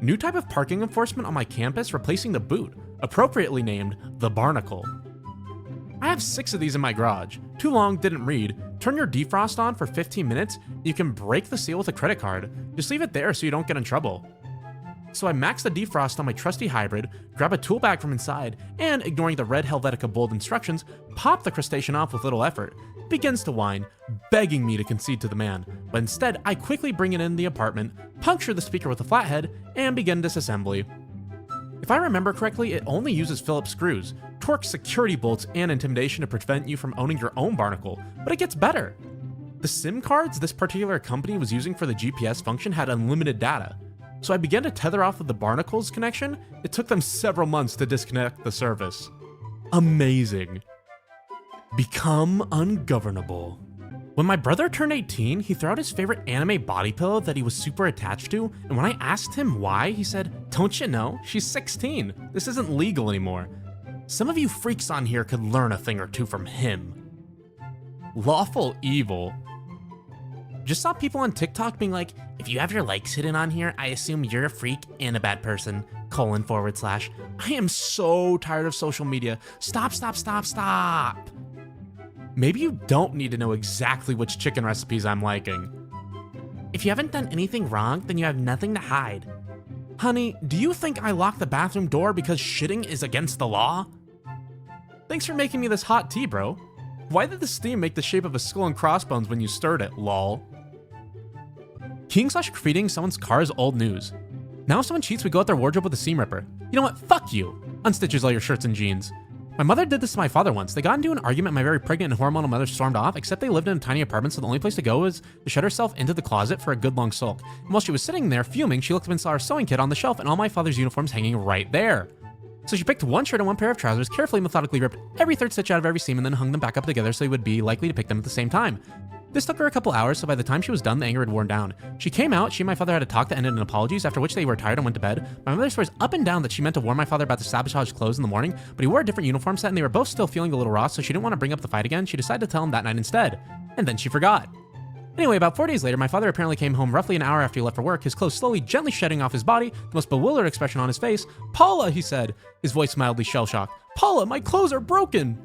New type of parking enforcement on my campus replacing the boot, appropriately named the barnacle. I have 6 of these in my garage. Too long, didn't read. Turn your defrost on for 15 minutes, you can break the seal with a credit card. Just leave it there so you don't get in trouble. So I max the defrost on my trusty hybrid, grab a tool bag from inside, and ignoring the red Helvetica bold instructions, pop the crustacean off with little effort. It begins to whine, begging me to concede to the man, but instead I quickly bring it in the apartment, puncture the speaker with a flathead, and begin disassembly. If I remember correctly, it only uses Phillips screws, torque security bolts, and intimidation to prevent you from owning your own barnacle, but it gets better. The SIM cards this particular company was using for the GPS function had unlimited data, so I began to tether off of the barnacle's connection. It took them several months to disconnect the service. Amazing. Become ungovernable. When my brother turned 18, he threw out his favorite anime body pillow that he was super attached to, and when I asked him why, he said, "Don't you know? She's 16. This isn't legal anymore. Some of you freaks on here could learn a thing or two from him." Lawful evil. Just saw people on TikTok being like, "If you have your likes hidden on here, I assume you're a freak and a bad person, // I am so tired of social media. Stop. Maybe you don't need to know exactly which chicken recipes I'm liking. If you haven't done anything wrong, then you have nothing to hide. Honey, do you think I locked the bathroom door because shitting is against the law? Thanks for making me this hot tea, bro. Why did the steam make the shape of a skull and crossbones when you stirred it, lol? King/graffitiing someone's car is old news. Now if someone cheats, we go out their wardrobe with a seam ripper. You know what? Fuck you. Unstitches all your shirts and jeans. My mother did this to my father once. They got into an argument, my very pregnant and hormonal mother stormed off, except they lived in a tiny apartment, so the only place to go was to shut herself into the closet for a good long sulk. And while she was sitting there fuming, she looked up and saw her sewing kit on the shelf and all my father's uniforms hanging right there. So she picked one shirt and one pair of trousers, carefully methodically ripped every third stitch out of every seam, and then hung them back up together so he would be likely to pick them at the same time. This took her a couple hours, so by the time she was done, the anger had worn down. She came out, she and my father had a talk that ended in apologies, after which they were tired and went to bed. My mother swears up and down that she meant to warn my father about the sabotaged clothes in the morning, but he wore a different uniform set and they were both still feeling a little raw, so she didn't want to bring up the fight again. She decided to tell him that night instead. And then she forgot. Anyway, about 4 days later, my father apparently came home roughly an hour after he left for work, his clothes slowly, gently shedding off his body, the most bewildered expression on his face. "Paula," he said, his voice mildly shell-shocked. "Paula, my clothes are broken."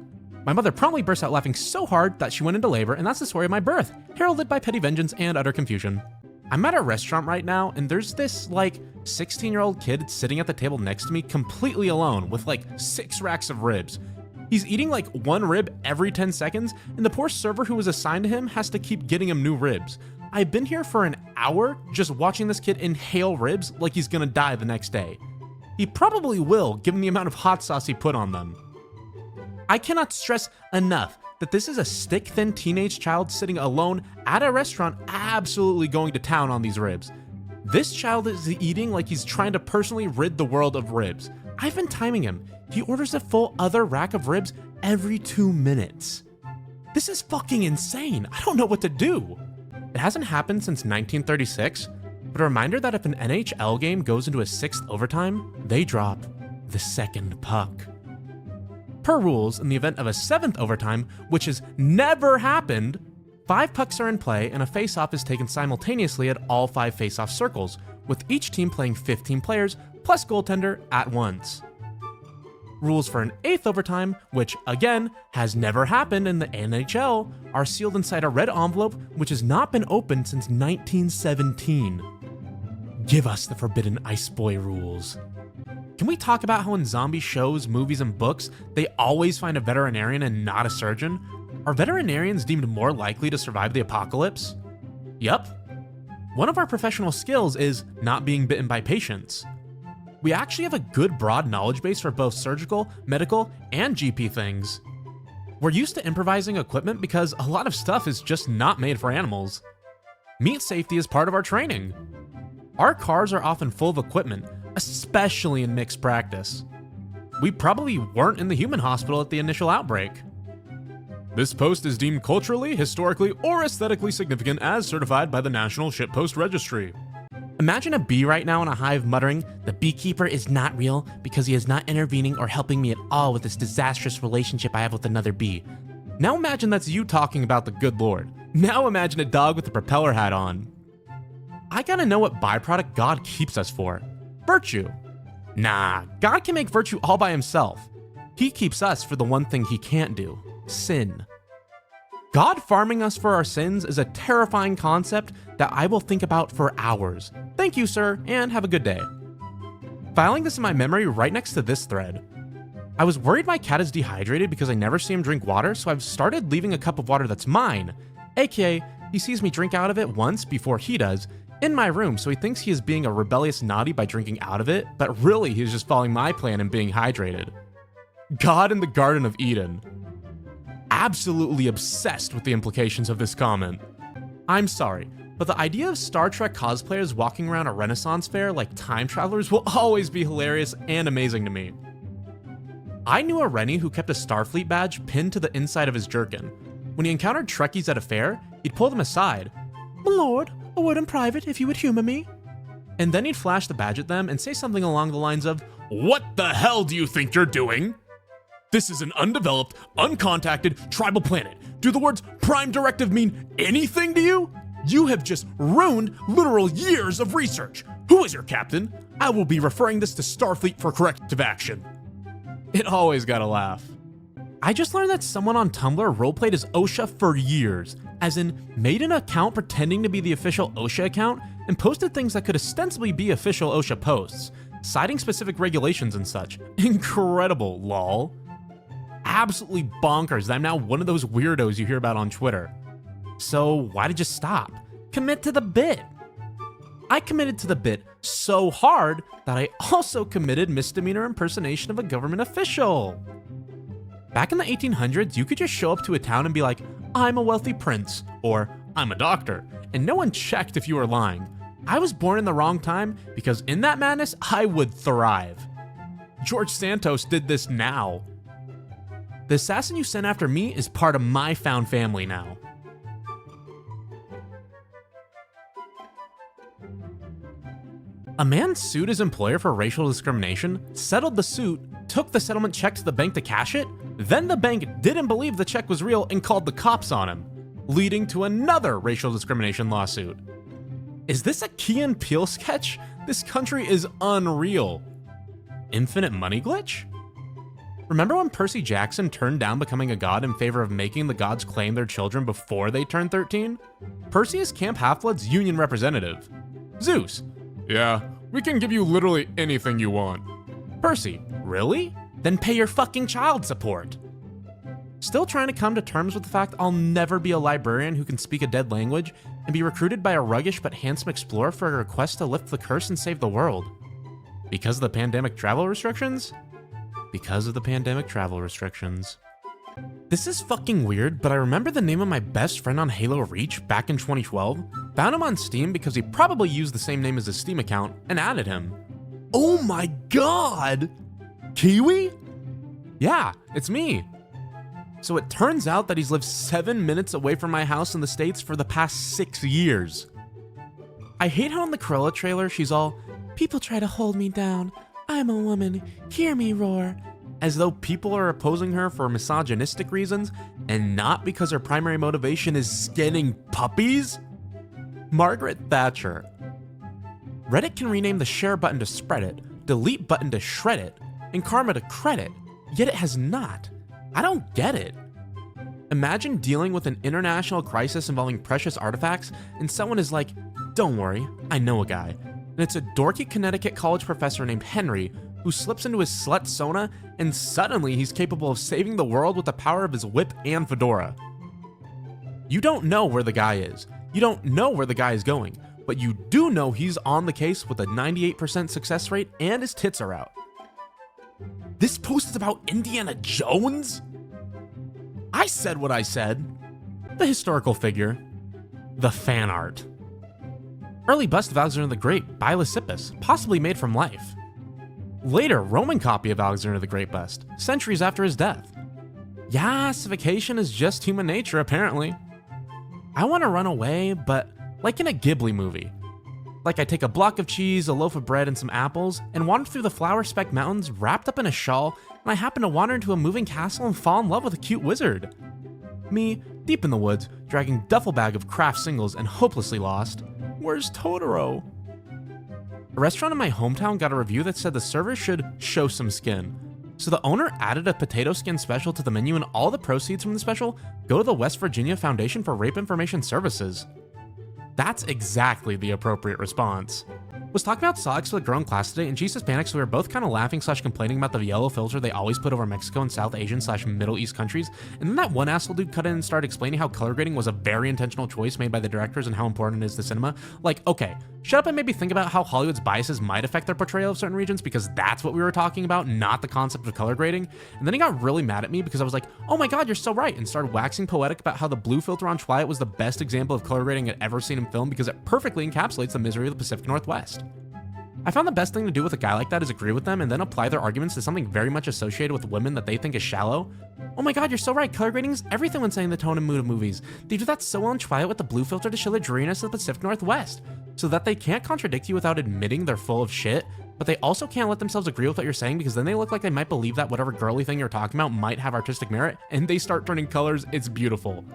My mother promptly burst out laughing so hard that she went into labor, and that's the story of my birth, heralded by petty vengeance and utter confusion. I'm at a restaurant right now, and there's this, 16-year-old kid sitting at the table next to me completely alone with, 6 racks of ribs. He's eating, 1 rib every 10 seconds, and the poor server who was assigned to him has to keep getting him new ribs. I've been here for an hour just watching this kid inhale ribs like he's gonna die the next day. He probably will, given the amount of hot sauce he put on them. I cannot stress enough that this is a stick-thin teenage child sitting alone at a restaurant absolutely going to town on these ribs. This child is eating like he's trying to personally rid the world of ribs. I've been timing him. He orders a full other rack of ribs every 2 minutes. This is fucking insane. I don't know what to do. It hasn't happened since 1936, but a reminder that if an NHL game goes into a 6th overtime, they drop the second puck. Per rules, in the event of a 7th overtime, which has never happened, 5 pucks are in play and a face-off is taken simultaneously at all 5 face-off circles, with each team playing 15 players plus goaltender at once. Rules for an 8th overtime, which again has never happened in the NHL, are sealed inside a red envelope which has not been opened since 1917. Give us the forbidden Ice Boy rules. Can we talk about how in zombie shows, movies, and books, they always find a veterinarian and not a surgeon? Are veterinarians deemed more likely to survive the apocalypse? Yup. One of our professional skills is not being bitten by patients. We actually have a good broad knowledge base for both surgical, medical, and GP things. We're used to improvising equipment because a lot of stuff is just not made for animals. Meat safety is part of our training. Our cars are often full of equipment, especially in mixed practice. We probably weren't in the human hospital at the initial outbreak. This post is deemed culturally, historically, or aesthetically significant as certified by the National Shitpost Registry. Imagine a bee right now in a hive muttering, "The beekeeper is not real because he is not intervening or helping me at all with this disastrous relationship I have with another bee." Now imagine that's you talking about the good Lord. Now imagine a dog with a propeller hat on. I gotta know what byproduct God keeps us for. Virtue. Nah, God can make virtue all by himself. He keeps us for the one thing he can't do: sin. God farming us for our sins is a terrifying concept that I will think about for hours. Thank you, sir, and have a good day. Filing this in my memory right next to this thread. I was worried my cat is dehydrated because I never see him drink water, so I've started leaving a cup of water that's mine, aka he sees me drink out of it once before he does, in my room, so he thinks he is being a rebellious naughty by drinking out of it, but really he's just following my plan and being hydrated. God in the Garden of Eden. Absolutely obsessed with the implications of this comment. I'm sorry, but the idea of Star Trek cosplayers walking around a Renaissance fair like time travelers will always be hilarious and amazing to me. I knew a Rennie who kept a Starfleet badge pinned to the inside of his jerkin. When he encountered Trekkies at a fair, he'd pull them aside. "My lord, a word in private if you would humor me." And then he'd flash the badge at them and say something along the lines of, "What the hell do you think you're doing? This is an undeveloped, uncontacted, tribal planet. Do the words Prime Directive mean anything to you? You have just ruined literal years of research. Who is your captain? I will be referring this to Starfleet for corrective action." It always got a laugh. I just learned that someone on Tumblr roleplayed as OSHA for years, as in made an account pretending to be the official OSHA account and posted things that could ostensibly be official OSHA posts, citing specific regulations and such. Incredible, lol. Absolutely bonkers that I'm now one of those weirdos you hear about on Twitter. So why did you stop? Commit to the bit. I committed to the bit so hard that I also committed misdemeanor impersonation of a government official. Back in the 1800s, you could just show up to a town and be like, "I'm a wealthy prince," or "I'm a doctor," and no one checked if you were lying. I was born in the wrong time because in that madness, I would thrive. George Santos did this now. The assassin you sent after me is part of my found family now. A man sued his employer for racial discrimination, settled the suit, took the settlement check to the bank to cash it, then the bank didn't believe the check was real and called the cops on him, leading to another racial discrimination lawsuit. Is this a Key and Peele sketch? This country is unreal. Infinite money glitch? Remember when Percy Jackson turned down becoming a god in favor of making the gods claim their children before they turned 13? Percy is Camp Half-Blood's union representative. Zeus: "Yeah, we can give you literally anything you want." Percy: "Really? Then pay your fucking child support." Still trying to come to terms with the fact I'll never be a librarian who can speak a dead language and be recruited by a ruggish but handsome explorer for a request to lift the curse and save the world. Because of the pandemic travel restrictions? Because of the pandemic travel restrictions. This is fucking weird, but I remember the name of my best friend on Halo Reach back in 2012, found him on Steam because he probably used the same name as his Steam account, and added him. Oh my god! Kiwi? Yeah, it's me. So it turns out that he's lived 7 minutes away from my house in the States for the past 6 years. I hate how in the Cruella trailer she's all, "People try to hold me down. I'm a woman. Hear me roar." As though people are opposing her for misogynistic reasons and not because her primary motivation is skinning puppies? Margaret Thatcher. Reddit can rename the share button to spread it, delete button to shred it, and karma to credit, yet it has not. I don't get it. Imagine dealing with an international crisis involving precious artifacts and someone is like, "Don't worry, I know a guy." And it's a dorky Connecticut college professor named Henry who slips into his slut Sona and suddenly he's capable of saving the world with the power of his whip and fedora. You don't know where the guy is. You don't know where the guy is going, but you do know he's on the case with a 98% success rate and his tits are out. This post is about Indiana Jones? I said what I said. The historical figure. The fan art. Early bust of Alexander the Great by Lysippus, possibly made from life. Later Roman copy of Alexander the Great bust, centuries after his death. Yassification is just human nature, apparently. I want to run away, but like in a Ghibli movie. Like I take a block of cheese, a loaf of bread, and some apples, and wander through the flower-specked mountains wrapped up in a shawl, and I happen to wander into a moving castle and fall in love with a cute wizard. Me, deep in the woods, dragging duffel bag of craft singles and hopelessly lost. Where's Totoro? A restaurant in my hometown got a review that said the server should show some skin. So the owner added a potato skin special to the menu, and all the proceeds from the special go to the West Virginia Foundation for Rape Information Services. That's exactly the appropriate response. Was talking about Sonics with a girl in class today, and she just panicked, so we were both kind of laughing / complaining about the yellow filter they always put over Mexico and South Asian / Middle East countries, and then that one asshole dude cut in and started explaining how color grading was a very intentional choice made by the directors and how important it is to cinema. Like, okay, shut up and maybe think about how Hollywood's biases might affect their portrayal of certain regions, because that's what we were talking about, not the concept of color grading. And then he got really mad at me because I was like, oh my god, you're so right, and started waxing poetic about how the blue filter on Twilight was the best example of color grading I'd ever seen in film because it perfectly encapsulates the misery of the Pacific Northwest. I found the best thing to do with a guy like that is agree with them and then apply their arguments to something very much associated with women that they think is shallow. Oh my god, you're so right, color grading is everything when setting the tone and mood of movies. They do that so well in Twilight with the blue filter to show the dreariness of the Pacific Northwest, so that they can't contradict you without admitting they're full of shit, but they also can't let themselves agree with what you're saying because then they look like they might believe that whatever girly thing you're talking about might have artistic merit, and they start turning colors. It's beautiful.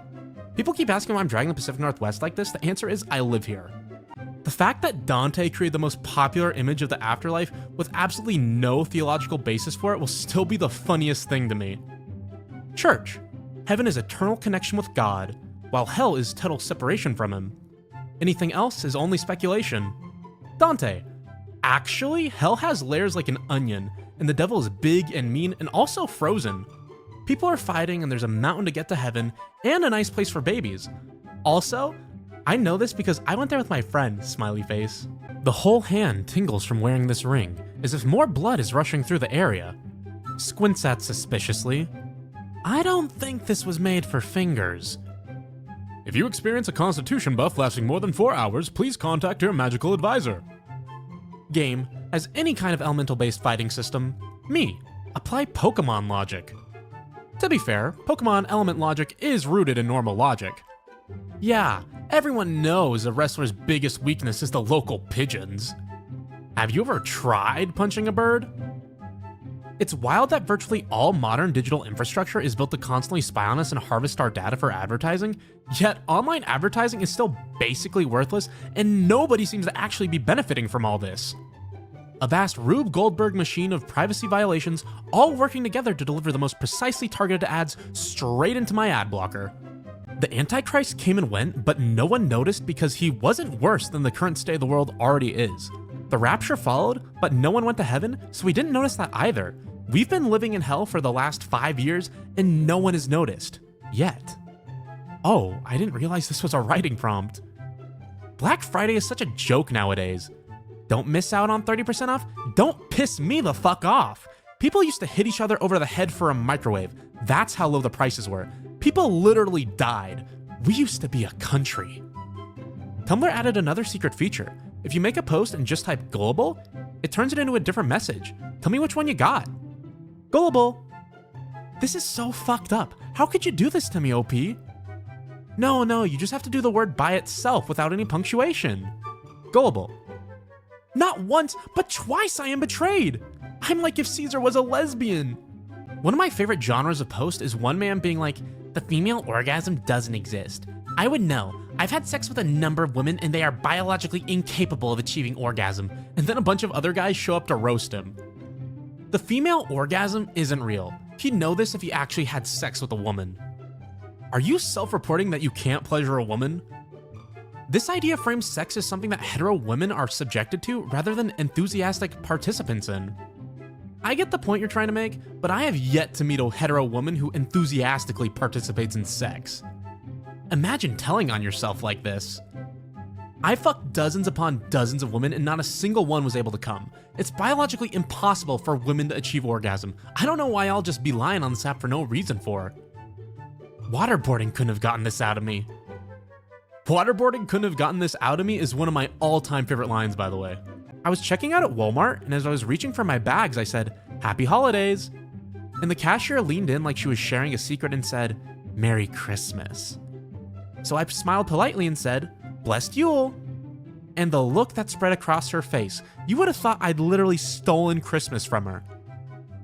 People keep asking why I'm dragging the Pacific Northwest like this. The answer is I live here. The fact that Dante created the most popular image of the afterlife with absolutely no theological basis for it will still be the funniest thing to me. Church. Heaven is eternal connection with God, while hell is total separation from him. Anything else is only speculation. Dante. Actually, hell has layers like an onion, and the devil is big and mean and also frozen. People are fighting and there's a mountain to get to heaven, and a nice place for babies. Also, I know this because I went there with my friend, smiley face. The whole hand tingles from wearing this ring, as if more blood is rushing through the area. Squints at suspiciously. I don't think this was made for fingers. If you experience a constitution buff lasting more than 4 hours, please contact your magical advisor. Game has any kind of elemental-based fighting system. Me. Apply Pokemon logic. To be fair, Pokemon element logic is rooted in normal logic. Yeah, everyone knows a wrestler's biggest weakness is the local pigeons. Have you ever tried punching a bird? It's wild that virtually all modern digital infrastructure is built to constantly spy on us and harvest our data for advertising, yet online advertising is still basically worthless and nobody seems to actually be benefiting from all this. A vast Rube Goldberg machine of privacy violations all working together to deliver the most precisely targeted ads straight into my ad blocker. The Antichrist came and went, but no one noticed because he wasn't worse than the current state of the world already is. The rapture followed, but no one went to heaven, so we didn't notice that either. We've been living in hell for the last 5 years, and no one has noticed. Yet. Oh, I didn't realize this was a writing prompt. Black Friday is such a joke nowadays. Don't miss out on 30% off? Don't piss me the fuck off. People used to hit each other over the head for a microwave. That's how low the prices were. People literally died. We used to be a country. Tumblr added another secret feature. If you make a post and just type gullible, it turns it into a different message. Tell me which one you got. Gullible. This is so fucked up. How could you do this to me, OP? No, you just have to do the word by itself without any punctuation. Gullible. Not once, but twice I am betrayed. I'm like if Caesar was a lesbian. One of my favorite genres of post is one man being like, the female orgasm doesn't exist. I would know. I've had sex with a number of women and they are biologically incapable of achieving orgasm. And then a bunch of other guys show up to roast him. The female orgasm isn't real. He'd know this if he actually had sex with a woman. Are you self-reporting that you can't pleasure a woman? This idea frames sex as something that hetero women are subjected to rather than enthusiastic participants in. I get the point you're trying to make, but I have yet to meet a hetero woman who enthusiastically participates in sex. Imagine telling on yourself like this. I fucked dozens upon dozens of women and not a single one was able to come. It's biologically impossible for women to achieve orgasm. I don't know why I'll just be lying on this app for no reason for. Waterboarding couldn't have gotten this out of me. Waterboarding couldn't have gotten this out of me is one of my all-time favorite lines, by the way. I was checking out at Walmart, and as I was reaching for my bags, I said, "Happy holidays." And the cashier leaned in like she was sharing a secret and said, "Merry Christmas." So I smiled politely and said, "Blessed Yule." And the look that spread across her face, you would have thought I'd literally stolen Christmas from her.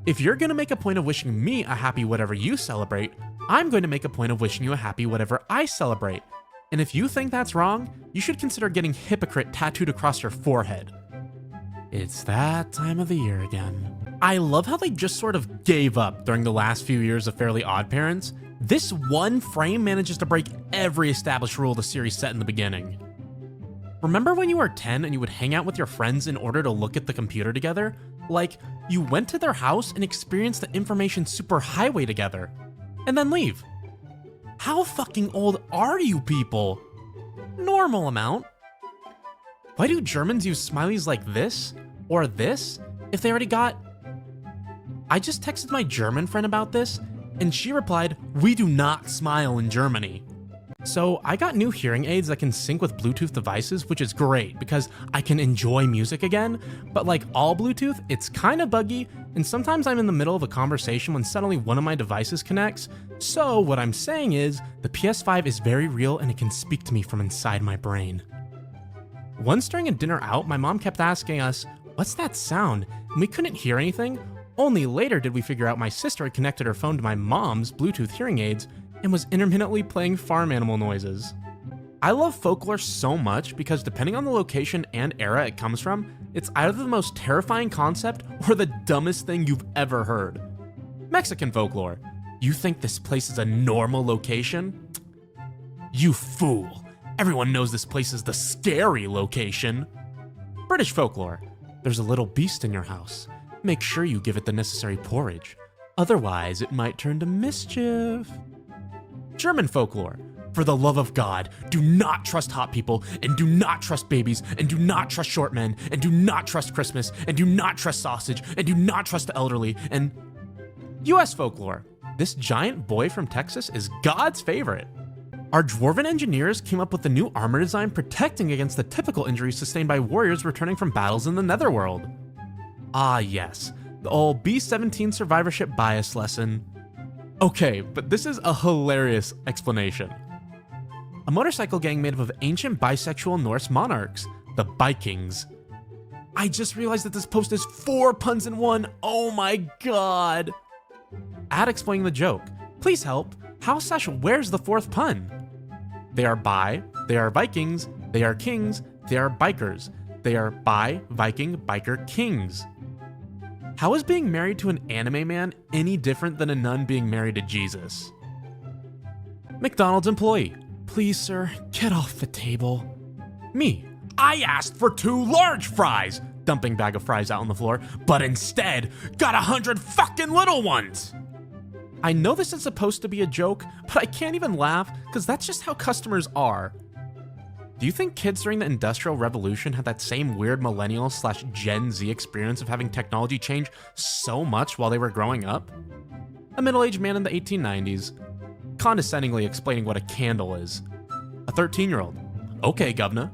If you're gonna make a point of wishing me a happy whatever you celebrate, I'm going to make a point of wishing you a happy whatever I celebrate. And if you think that's wrong, you should consider getting hypocrite tattooed across your forehead. It's that time of the year again. I love how they just sort of gave up during the last few years of Fairly Odd Parents. This one frame manages to break every established rule the series set in the beginning. Remember when you were 10 and you would hang out with your friends in order to look at the computer together? Like, you went to their house and experienced the information superhighway together, and then leave. How fucking old are you people? Normal amount. Why do Germans use smileys like this or this if they already got... I just texted my German friend about this, and she replied, "We do not smile in Germany." So I got new hearing aids that can sync with Bluetooth devices, which is great because I can enjoy music again, but like all Bluetooth, it's kind of buggy, and sometimes I'm in the middle of a conversation when suddenly one of my devices connects. So what I'm saying is, the PS5 is very real and it can speak to me from inside my brain. Once during a dinner out, my mom kept asking us, "What's that sound?" And we couldn't hear anything. Only later did we figure out my sister had connected her phone to my mom's Bluetooth hearing aids and was intermittently playing farm animal noises. I love folklore so much because depending on the location and era it comes from, it's either the most terrifying concept or the dumbest thing you've ever heard. Mexican folklore. You think this place is a normal location? You fool. Everyone knows this place is the scary location. British folklore. There's a little beast in your house. Make sure you give it the necessary porridge. Otherwise, it might turn to mischief. German folklore. For the love of God, do not trust hot people, and do not trust babies, and do not trust short men, and do not trust Christmas, and do not trust sausage, and do not trust the elderly, and... US folklore. This giant boy from Texas is God's favorite. Our dwarven engineers came up with a new armor design protecting against the typical injuries sustained by warriors returning from battles in the Netherworld. Ah yes, the old B-17 survivorship bias lesson. Okay, but this is a hilarious explanation. A motorcycle gang made up of ancient bisexual Norse monarchs, the Vikings. I just realized that this post is 4 puns in one. Oh my god. Ad explaining the joke. Please help. How/where's the 4th pun? They are bi, they are Vikings, they are kings, they are bikers. They are bi, Viking, biker, kings. How is being married to an anime man any different than a nun being married to Jesus? McDonald's employee. Please, sir, get off the table. Me. I asked for 2 large fries, dumping bag of fries out on the floor, but instead got 100 fucking little ones. I know this is supposed to be a joke, but I can't even laugh because that's just how customers are. Do you think kids during the Industrial Revolution had that same weird millennial/Gen Z experience of having technology change so much while they were growing up? A middle-aged man in the 1890s, condescendingly explaining what a candle is. A 13-year-old. Okay, governor.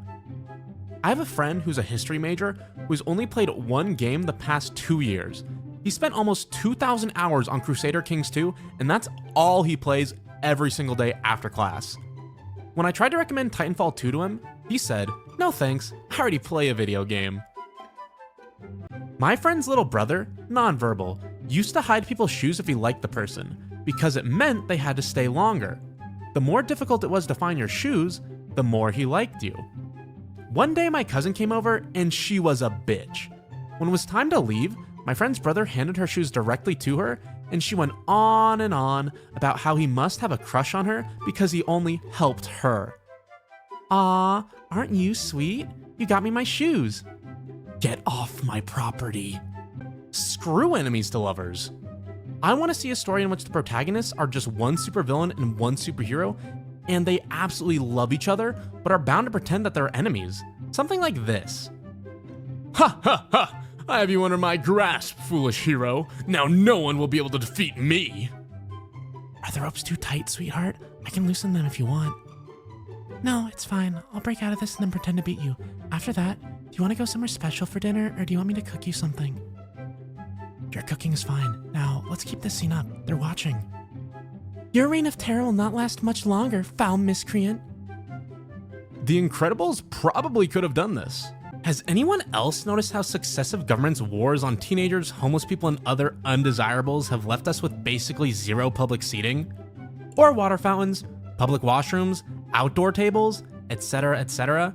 I have a friend who's a history major who's only played 1 game the past 2 years. He spent almost 2,000 hours on Crusader Kings 2, and that's all he plays every single day after class. When I tried to recommend Titanfall 2 to him, he said, "No thanks, I already play a video game." My friend's little brother, nonverbal, used to hide people's shoes if he liked the person, because it meant they had to stay longer. The more difficult it was to find your shoes, the more he liked you. One day my cousin came over and she was a bitch. When it was time to leave, my friend's brother handed her shoes directly to her, and she went on and on about how he must have a crush on her because he only helped her. Aw, aren't you sweet? You got me my shoes. Get off my property. Screw enemies to lovers. I want to see a story in which the protagonists are just one supervillain and one superhero, and they absolutely love each other, but are bound to pretend that they're enemies. Something like this. Ha ha ha! I have you under my grasp, foolish hero. Now no one will be able to defeat me. Are the ropes too tight, sweetheart? I can loosen them if you want. No, it's fine. I'll break out of this and then pretend to beat you. After that, do you want to go somewhere special for dinner, or do you want me to cook you something? Your cooking is fine. Now, let's keep this scene up. They're watching. Your reign of terror will not last much longer, foul miscreant. The Incredibles probably could have done this. Has anyone else noticed how successive governments' wars on teenagers, homeless people, and other undesirables have left us with basically 0 public seating? Or water fountains, public washrooms, outdoor tables, etc., etc.?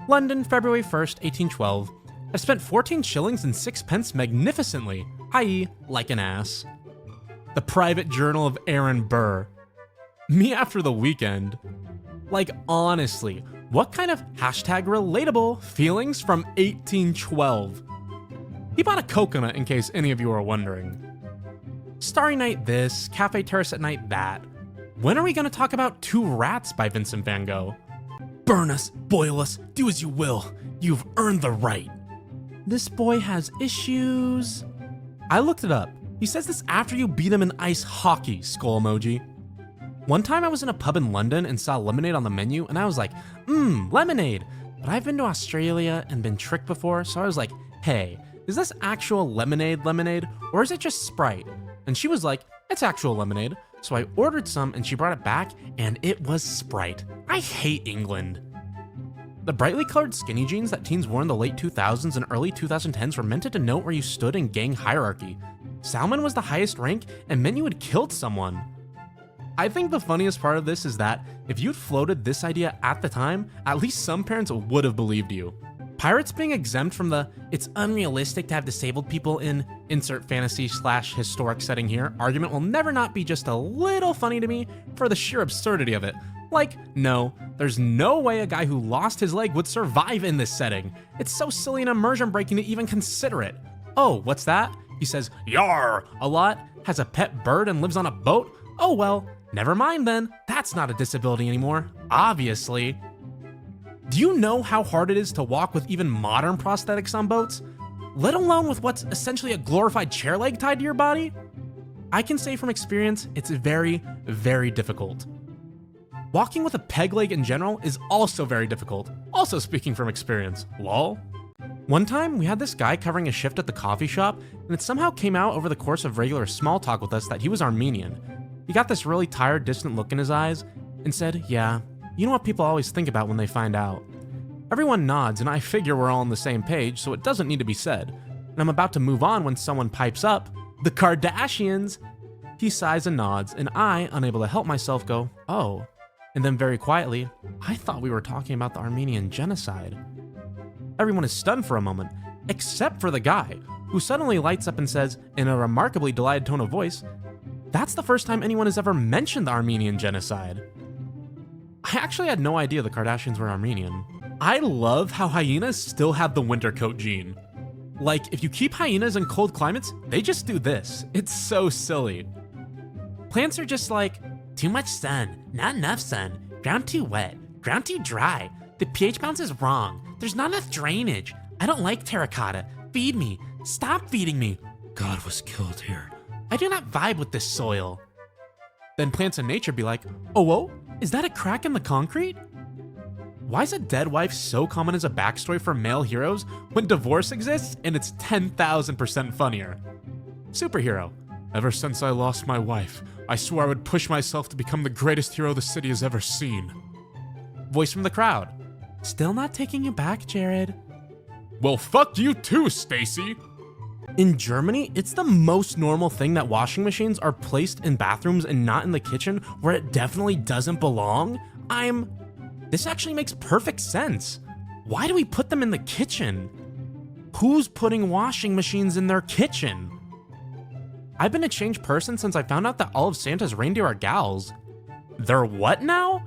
London, February 1st, 1812. I've spent 14 shillings and 6 pence magnificently, i.e. like an ass. The Private Journal of Aaron Burr. Me after the weekend. Like, honestly, what kind of hashtag relatable feelings from 1812? He bought a coconut in case any of you are wondering. Starry Night this, Cafe Terrace at Night that. When are we gonna talk about Two Rats by Vincent van Gogh? Burn us, boil us, do as you will. You've earned the right. This boy has issues. I looked it up. He says this after you beat him in ice hockey, skull emoji. One time I was in a pub in London and saw lemonade on the menu and I was like, lemonade. But I've been to Australia and been tricked before, so I was like, hey, is this actual lemonade or is it just Sprite? And she was like, it's actual lemonade. So I ordered some and she brought it back and it was Sprite. I hate England. The brightly colored skinny jeans that teens wore in the late 2000s and early 2010s were meant to denote where you stood in gang hierarchy. Salmon was the highest rank and meant you had killed someone. I think the funniest part of this is that if you'd floated this idea at the time, at least some parents would have believed you. Pirates being exempt from the "it's unrealistic to have disabled people in insert fantasy/historic setting here" argument will never not be just a little funny to me for the sheer absurdity of it. Like, no, there's no way a guy who lost his leg would survive in this setting. It's so silly and immersion breaking to even consider it. Oh, what's that? He says "yar" a lot, has a pet bird and lives on a boat? Oh well, never mind then, that's not a disability anymore, obviously. Do you know how hard it is to walk with even modern prosthetics on boats? Let alone with what's essentially a glorified chair leg tied to your body? I can say from experience, it's very, very difficult. Walking with a peg leg in general is also very difficult. Also speaking from experience, lol. One time, we had this guy covering a shift at the coffee shop, and it somehow came out over the course of regular small talk with us that he was Armenian. He got this really tired, distant look in his eyes, and said, yeah, you know what people always think about when they find out. Everyone nods, and I figure we're all on the same page, so it doesn't need to be said. And I'm about to move on when someone pipes up, the Kardashians! He sighs and nods, and I, unable to help myself, go, oh. And then very quietly, I thought we were talking about the Armenian genocide. Everyone is stunned for a moment, except for the guy, who suddenly lights up and says, in a remarkably delighted tone of voice, that's the first time anyone has ever mentioned the Armenian genocide. I actually had no idea the Kardashians were Armenian. I love how hyenas still have the winter coat gene. Like, if you keep hyenas in cold climates, they just do this. It's so silly. Plants are just like, too much sun, not enough sun, ground too wet, ground too dry, the pH balance is wrong, there's not enough drainage, I don't like terracotta, feed me, stop feeding me, God was killed here, I do not vibe with this soil. Then plants in nature be like, oh whoa, is that a crack in the concrete? Why is a dead wife so common as a backstory for male heroes when divorce exists and it's 10,000% funnier? Superhero. Ever since I lost my wife, I swore I would push myself to become the greatest hero the city has ever seen. Voice from the crowd. Still not taking you back, Jared. Well, fuck you too, Stacy. In Germany, it's the most normal thing that washing machines are placed in bathrooms and not in the kitchen where it definitely doesn't belong. This actually makes perfect sense. Why do we put them in the kitchen? Who's putting washing machines in their kitchen? I've been a changed person since I found out that all of Santa's reindeer are gals. They're what now?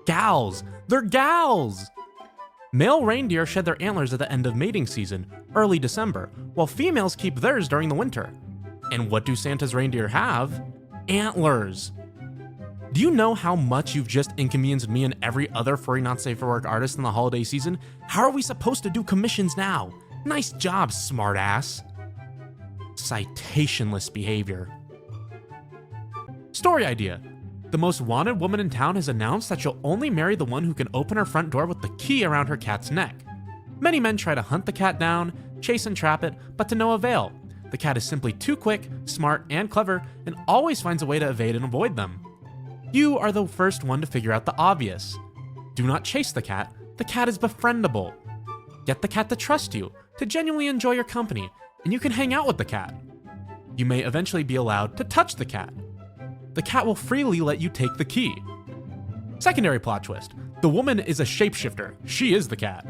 Gals. They're gals! Male reindeer shed their antlers at the end of mating season, early December, while females keep theirs during the winter. And what do Santa's reindeer have? Antlers. Do you know how much you've just inconvenienced me and every other furry not safe for work artist in the holiday season? How are we supposed to do commissions now? Nice job, smartass. Citationless behavior. Story idea. The most wanted woman in town has announced that she'll only marry the one who can open her front door with the key around her cat's neck. Many men try to hunt the cat down, chase and trap it, but to no avail. The cat is simply too quick, smart, and clever, and always finds a way to evade and avoid them. You are the first one to figure out the obvious. Do not chase the cat is befriendable. Get the cat to trust you, to genuinely enjoy your company, and you can hang out with the cat. You may eventually be allowed to touch the cat. The cat will freely let you take the key. Secondary plot twist. The woman is a shapeshifter. She is the cat.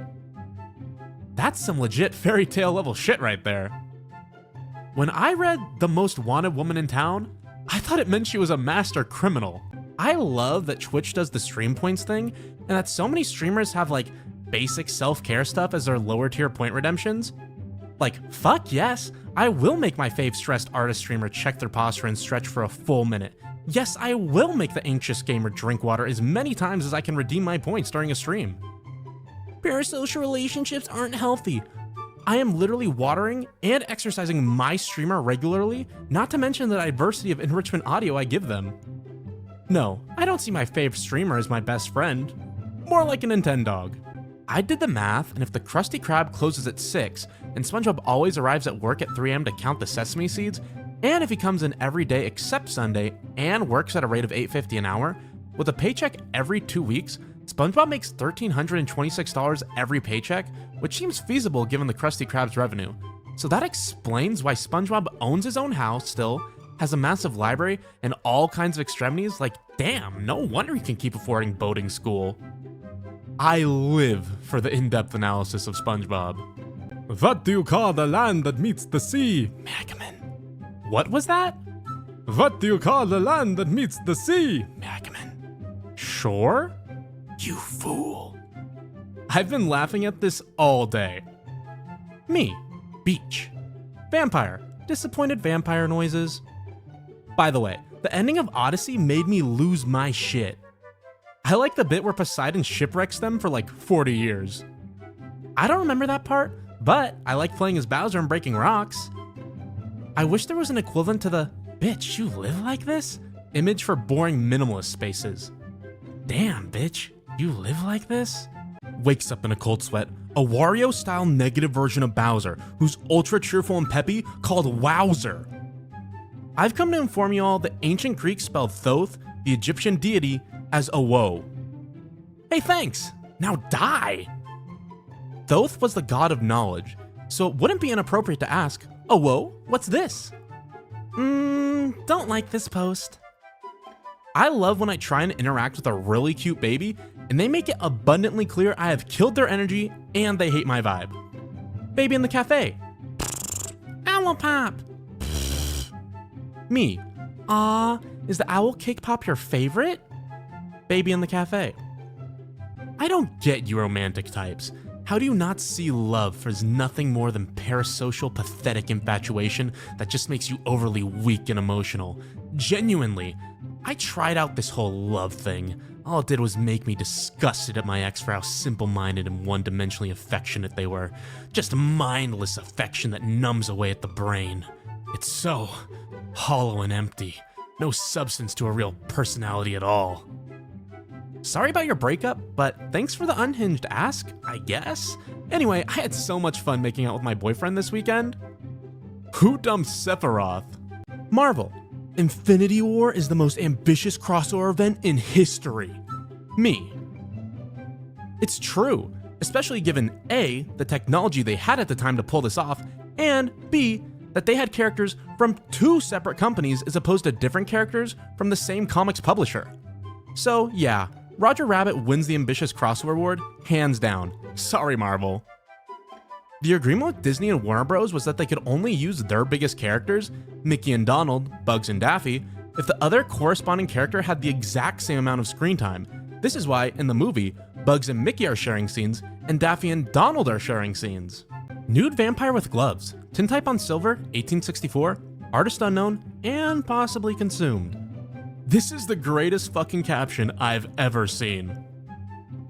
That's some legit fairy tale level shit right there. When I read The Most Wanted Woman in Town, I thought it meant she was a master criminal. I love that Twitch does the stream points thing, and that so many streamers have like basic self-care stuff as their lower tier point redemptions. Like, fuck yes, I will make my fave stressed artist streamer check their posture and stretch for a full minute. Yes, I will make the anxious gamer drink water as many times as I can redeem my points during a stream. Parasocial relationships aren't healthy. I am literally watering and exercising my streamer regularly, not to mention the diversity of enrichment audio I give them. No, I don't see my fave streamer as my best friend. More like a Nintendog. I did the math, and if the Krusty Krab closes at 6, and SpongeBob always arrives at work at 3 AM to count the sesame seeds, and if he comes in every day except Sunday, and works at a rate of $8.50 an hour, with a paycheck every 2 weeks, SpongeBob makes $1,326 every paycheck, which seems feasible given the Krusty Krab's revenue. So that explains why SpongeBob owns his own house still, has a massive library, and all kinds of extremities. Like, damn, no wonder he can keep affording boating school. I live for the in-depth analysis of SpongeBob. What do you call the land that meets the sea? Megaman. What was that? What do you call the land that meets the sea? Megaman. Shore? You fool. I've been laughing at this all day. Me. Beach. Vampire. Disappointed vampire noises. By the way, the ending of Odyssey made me lose my shit. I like the bit where Poseidon shipwrecks them for like 40 years. I don't remember that part, but I like playing as Bowser and breaking rocks. I wish there was an equivalent to the "bitch, you live like this" image for boring minimalist spaces. Damn, bitch, you live like this? Wakes up in a cold sweat, a Wario-style negative version of Bowser, who's ultra cheerful and peppy, called Wowzer. I've come to inform you all that ancient Greeks spelled Thoth, the Egyptian deity, as Awo. Hey, thanks! Now die! Thoth was the god of knowledge, so it wouldn't be inappropriate to ask, Awo, what's this? Don't like this post. I love when I try and interact with a really cute baby, and they make it abundantly clear I have killed their energy and they hate my vibe. Baby in the cafe. Owl pop. Me. Aw, is the owl cake pop your favorite? Baby in the cafe. I don't get you romantic types. How do you not see love as nothing more than parasocial, pathetic infatuation that just makes you overly weak and emotional? Genuinely, I tried out this whole love thing. All it did was make me disgusted at my ex for how simple-minded and one-dimensionally affectionate they were. Just mindless affection that numbs away at the brain. It's so hollow and empty. No substance to a real personality at all. Sorry about your breakup, but thanks for the unhinged ask, I guess? Anyway, I had so much fun making out with my boyfriend this weekend. Who dumped Sephiroth? Marvel. Infinity War is the most ambitious crossover event in history. Me. It's true, especially given A, the technology they had at the time to pull this off, and B, that they had characters from 2 separate companies as opposed to different characters from the same comics publisher. So yeah, Roger Rabbit wins the ambitious crossover award, hands down. Sorry, Marvel. The agreement with Disney and Warner Bros. Was that they could only use their biggest characters, Mickey and Donald, Bugs and Daffy, if the other corresponding character had the exact same amount of screen time. This is why, in the movie, Bugs and Mickey are sharing scenes, and Daffy and Donald are sharing scenes. Nude vampire with gloves, tintype on silver, 1864, artist unknown, and possibly consumed. This is the greatest fucking caption I've ever seen.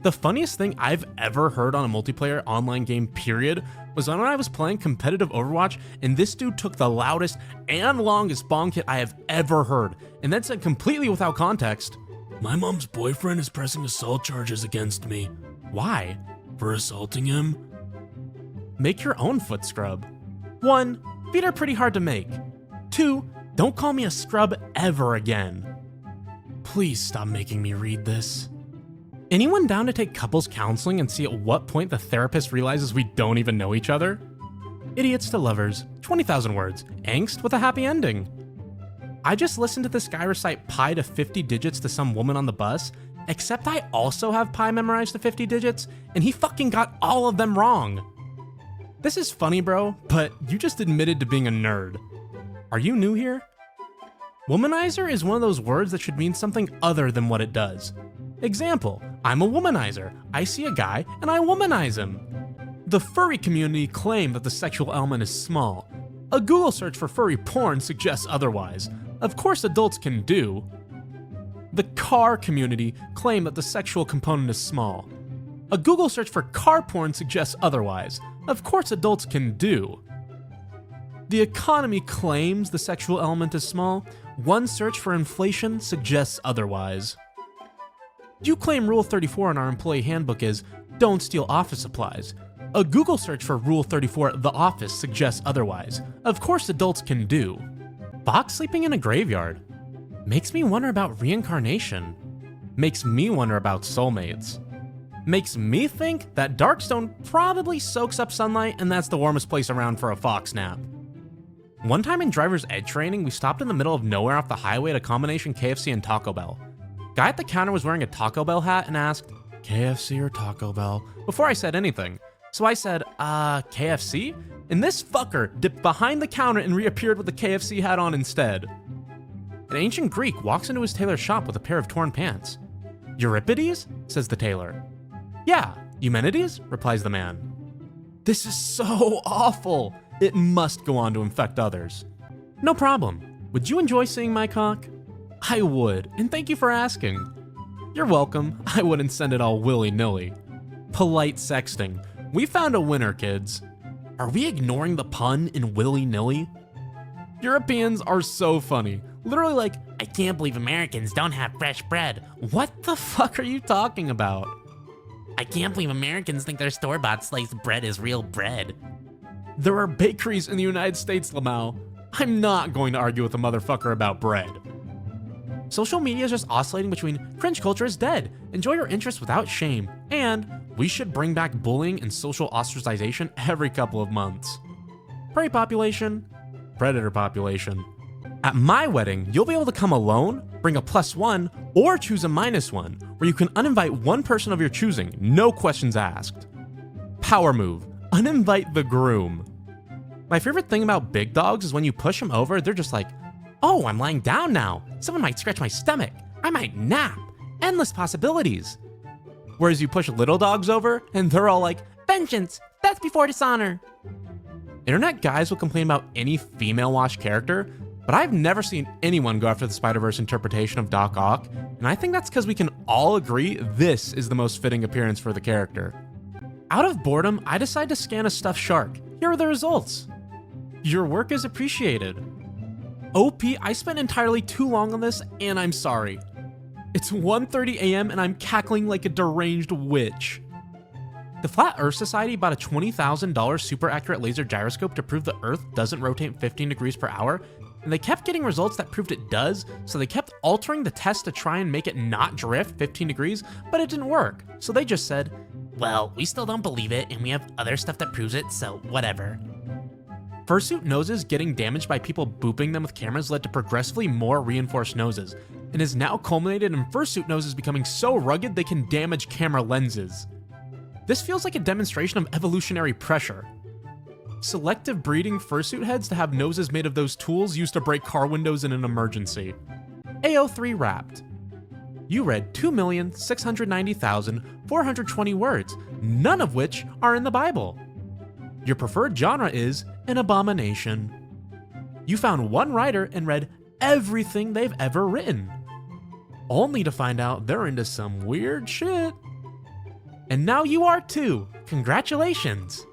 The funniest thing I've ever heard on a multiplayer online game, period, was when I was playing competitive Overwatch and this dude took the loudest and longest bonk hit I have ever heard, and then said completely without context, "My mom's boyfriend is pressing assault charges against me." Why? For assaulting him? Make your own foot scrub. 1. Feet are pretty hard to make. 2. Don't call me a scrub ever again. Please stop making me read this. Anyone down to take couples counseling and see at what point the therapist realizes we don't even know each other? Idiots to lovers, 20,000 words, angst with a happy ending. I just listened to this guy recite pi to 50 digits to some woman on the bus, except I also have pi memorized to 50 digits, and he fucking got all of them wrong. This is funny, bro, but you just admitted to being a nerd. Are you new here? Womanizer is one of those words that should mean something other than what it does. Example, I'm a womanizer. I see a guy and I womanize him. The furry community claim that the sexual element is small. A Google search for furry porn suggests otherwise. Of course adults can do. The car community claim that the sexual component is small. A Google search for car porn suggests otherwise. Of course adults can do. The economy claims the sexual element is small. One search for inflation suggests otherwise. You claim Rule 34 in our employee handbook is, don't steal office supplies. A Google search for Rule 34 the office suggests otherwise. Of course adults can do. Fox sleeping in a graveyard. Makes me wonder about reincarnation. Makes me wonder about soulmates. Makes me think that Darkstone probably soaks up sunlight and that's the warmest place around for a fox nap. One time in driver's ed training, we stopped in the middle of nowhere off the highway at a combination KFC and Taco Bell. Guy at the counter was wearing a Taco Bell hat and asked, KFC or Taco Bell? Before I said anything. So I said, KFC? And this fucker dipped behind the counter and reappeared with the KFC hat on instead. An ancient Greek walks into his tailor's shop with a pair of torn pants. Euripides? Says the tailor. Yeah, Eumenides? Replies the man. This is so awful. It must go on to infect others. No problem. Would you enjoy seeing my cock? I would, and thank you for asking. You're welcome. I wouldn't send it all willy-nilly. Polite sexting. We found a winner, kids. Are we ignoring the pun in willy-nilly? Europeans are so funny. Literally like, I can't believe Americans don't have fresh bread. What the fuck are you talking about? I can't believe Americans think their store-bought sliced bread is real bread. There are bakeries in the United States, Lamau. I'm not going to argue with a motherfucker about bread. Social media is just oscillating between cringe culture is dead, enjoy your interests without shame, and we should bring back bullying and social ostracization every couple of months. Prey population, predator population. At my wedding, you'll be able to come alone, bring a +1, or choose a -1, where you can uninvite one person of your choosing, no questions asked. Power move, uninvite the groom. My favorite thing about big dogs is when you push them over, they're just like, oh, I'm lying down now. Someone might scratch my stomach. I might nap. Endless possibilities. Whereas you push little dogs over, and they're all like, vengeance, death before dishonor. Internet guys will complain about any female-washed character, but I've never seen anyone go after the Spider-Verse interpretation of Doc Ock, and I think that's because we can all agree this is the most fitting appearance for the character. Out of boredom, I decide to scan a stuffed shark. Here are the results. Your work is appreciated. OP, I spent entirely too long on this, and I'm sorry. It's 1:30 a.m. and I'm cackling like a deranged witch. The Flat Earth Society bought a $20,000 super accurate laser gyroscope to prove the Earth doesn't rotate 15 degrees per hour, and they kept getting results that proved it does, so they kept altering the test to try and make it not drift 15 degrees, but it didn't work. So they just said, well, we still don't believe it, and we have other stuff that proves it, so whatever. Fursuit noses getting damaged by people booping them with cameras led to progressively more reinforced noses, and is now culminated in fursuit noses becoming so rugged they can damage camera lenses. This feels like a demonstration of evolutionary pressure. Selective breeding fursuit heads to have noses made of those tools used to break car windows in an emergency. AO3 Wrapped. You read 2,690,420 words, none of which are in the Bible. Your preferred genre is an abomination. You found one writer and read everything they've ever written, only to find out they're into some weird shit. And now you are too. Congratulations.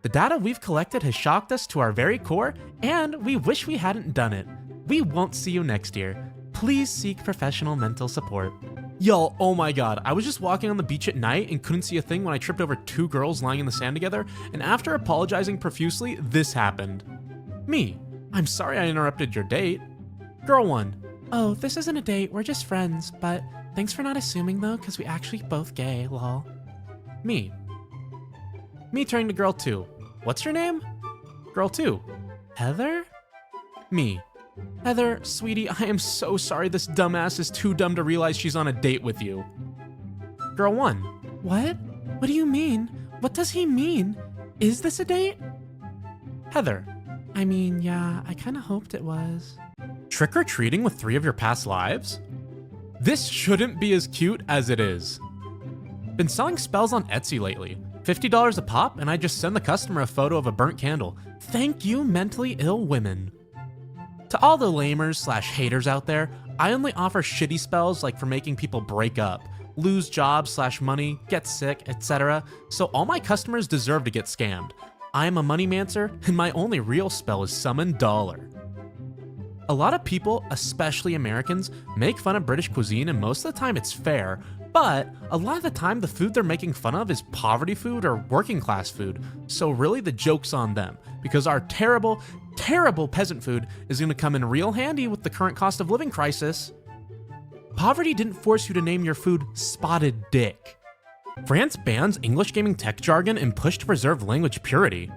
The data we've collected has shocked us to our very core, and we wish we hadn't done it. We won't see you next year. Please seek professional mental support. Yo, oh my god, I was just walking on the beach at night and couldn't see a thing when I tripped over two girls lying in the sand together, and after apologizing profusely, this happened. Me, I'm sorry I interrupted your date. Girl 1, oh, this isn't a date, we're just friends, but thanks for not assuming though, cause we actually both gay, lol. Me turning to girl 2, what's your name? Girl 2, Heather? Me, Heather, sweetie, I am so sorry this dumbass is too dumb to realize she's on a date with you. Girl 1, what? What do you mean? What does he mean? Is this a date? Heather, I mean, yeah, I kinda hoped it was. Trick-or-treating with 3 of your past lives? This shouldn't be as cute as it is. Been selling spells on Etsy lately. $50 a pop, and I just send the customer a photo of a burnt candle. Thank you, mentally ill women. To all the lamers/haters out there, I only offer shitty spells like for making people break up, lose jobs/money, get sick, etc. So all my customers deserve to get scammed. I am a moneymancer, and my only real spell is summon dollar. A lot of people, especially Americans, make fun of British cuisine, and most of the time it's fair, but a lot of the time the food they're making fun of is poverty food or working class food, so really the joke's on them, because our terrible, terrible peasant food is gonna come in real handy with the current cost of living crisis. Poverty didn't force you to name your food Spotted Dick. France bans English gaming tech jargon and push to preserve language purity.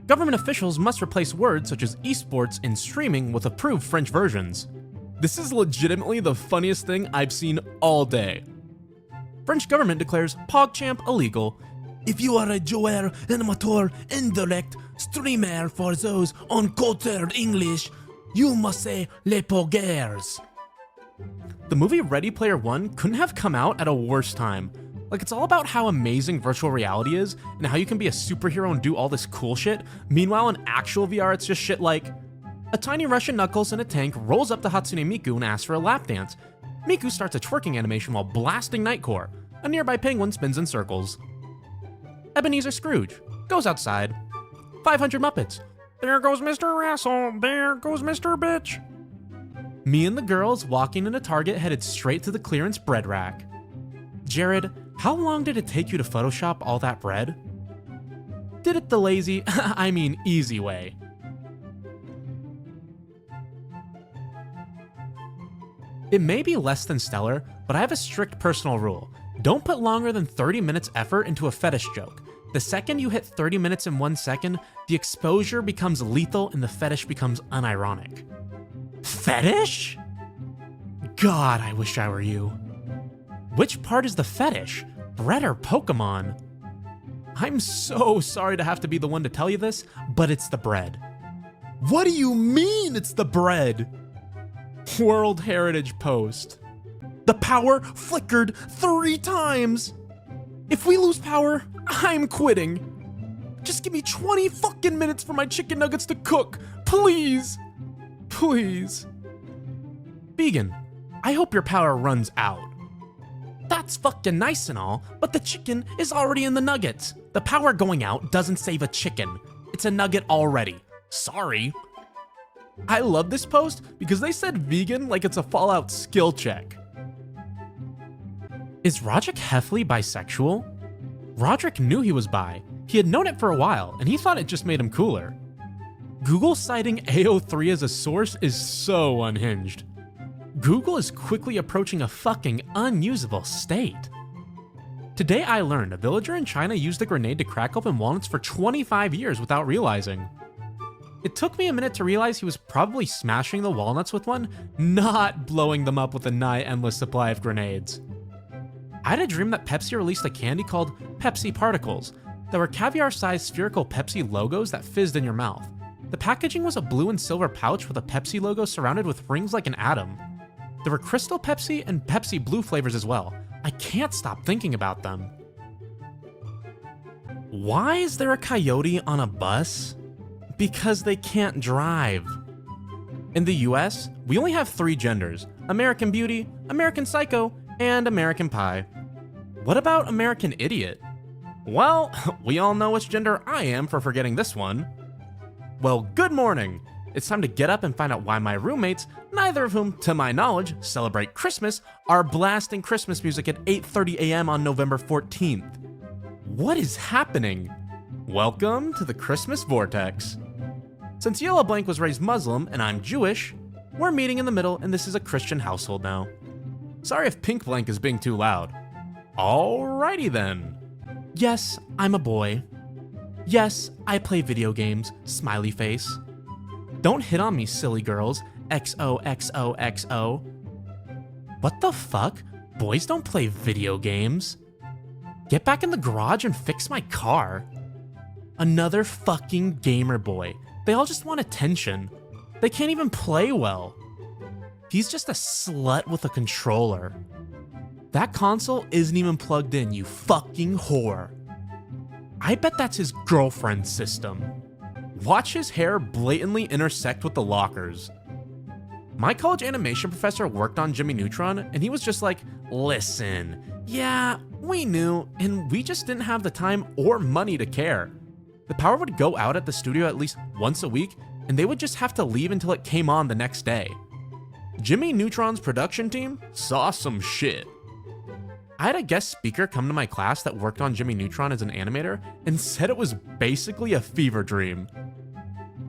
Government officials must replace words such as esports and streaming with approved French versions. This is legitimately the funniest thing I've seen all day. French government declares PogChamp illegal. If you are a joueur, an amateur, indirect, streamer for those uncultured English, you must say les poggers. The movie Ready Player One couldn't have come out at a worse time. Like, it's all about how amazing virtual reality is and how you can be a superhero and do all this cool shit. Meanwhile, in actual VR, it's just shit like a tiny Russian Knuckles in a tank rolls up to Hatsune Miku and asks for a lap dance. Miku starts a twerking animation while blasting Nightcore. A nearby penguin spins in circles. Ebenezer Scrooge goes outside. 500 Muppets. There goes Mr. Asshole. There goes Mr. Bitch. Me and the girls walking in a Target headed straight to the clearance bread rack. Jared, how long did it take you to Photoshop all that bread? Did it the lazy, I mean easy way. It may be less than stellar, but I have a strict personal rule. Don't put longer than 30 minutes effort into a fetish joke. The second you hit 30 minutes in 1 second, the exposure becomes lethal and the fetish becomes unironic. Fetish? God, I wish I were you. Which part is the fetish? Bread or Pokemon? I'm so sorry to have to be the one to tell you this, but it's the bread. What do you mean it's the bread? World Heritage Post. The power flickered 3 times. If we lose power, I'm quitting. Just give me 20 fucking minutes for my chicken nuggets to cook, please. Please. Vegan, I hope your power runs out. That's fucking nice and all, but the chicken is already in the nuggets. The power going out doesn't save a chicken. It's a nugget already. Sorry. I love this post because they said vegan like it's a Fallout skill check. Is Roderick Heffley bisexual? Roderick knew he was bi. He had known it for a while, and he thought it just made him cooler. Google citing AO3 as a source is so unhinged. Google is quickly approaching a fucking unusable state. Today I learned a villager in China used a grenade to crack open walnuts for 25 years without realizing. It took me a minute to realize he was probably smashing the walnuts with one, not blowing them up with a nigh endless supply of grenades. I had a dream that Pepsi released a candy called Pepsi Particles that were caviar-sized spherical Pepsi logos that fizzed in your mouth. The packaging was a blue and silver pouch with a Pepsi logo surrounded with rings like an atom. There were Crystal Pepsi and Pepsi Blue flavors as well. I can't stop thinking about them. Why is there a coyote on a bus? Because they can't drive. In the US, we only have 3 genders: American Beauty, American Psycho, and American Pie. What about American Idiot? Well, we all know which gender I am for forgetting this one. Well, good morning. It's time to get up and find out why my roommates, neither of whom, to my knowledge, celebrate Christmas, are blasting Christmas music at 8:30 a.m. on November 14th. What is happening? Welcome to the Christmas Vortex. Since Yellow Blank was raised Muslim and I'm Jewish, we're meeting in the middle and this is a Christian household now. Sorry if Pink Blank is being too loud. Alrighty then. Yes, I'm a boy. Yes, I play video games, smiley face. Don't hit on me, silly girls, XOXOXO. What the fuck? Boys don't play video games. Get back in the garage and fix my car. Another fucking gamer boy. They all just want attention. They can't even play well. He's just a slut with a controller. That console isn't even plugged in, you fucking whore. I bet that's his girlfriend's system. Watch his hair blatantly intersect with the lockers. My college animation professor worked on Jimmy Neutron, and he was just like, listen, yeah, we knew, and we just didn't have the time or money to care. The power would go out at the studio at least once a week, and they would just have to leave until it came on the next day. Jimmy Neutron's production team saw some shit. I had a guest speaker come to my class that worked on Jimmy Neutron as an animator and said it was basically a fever dream.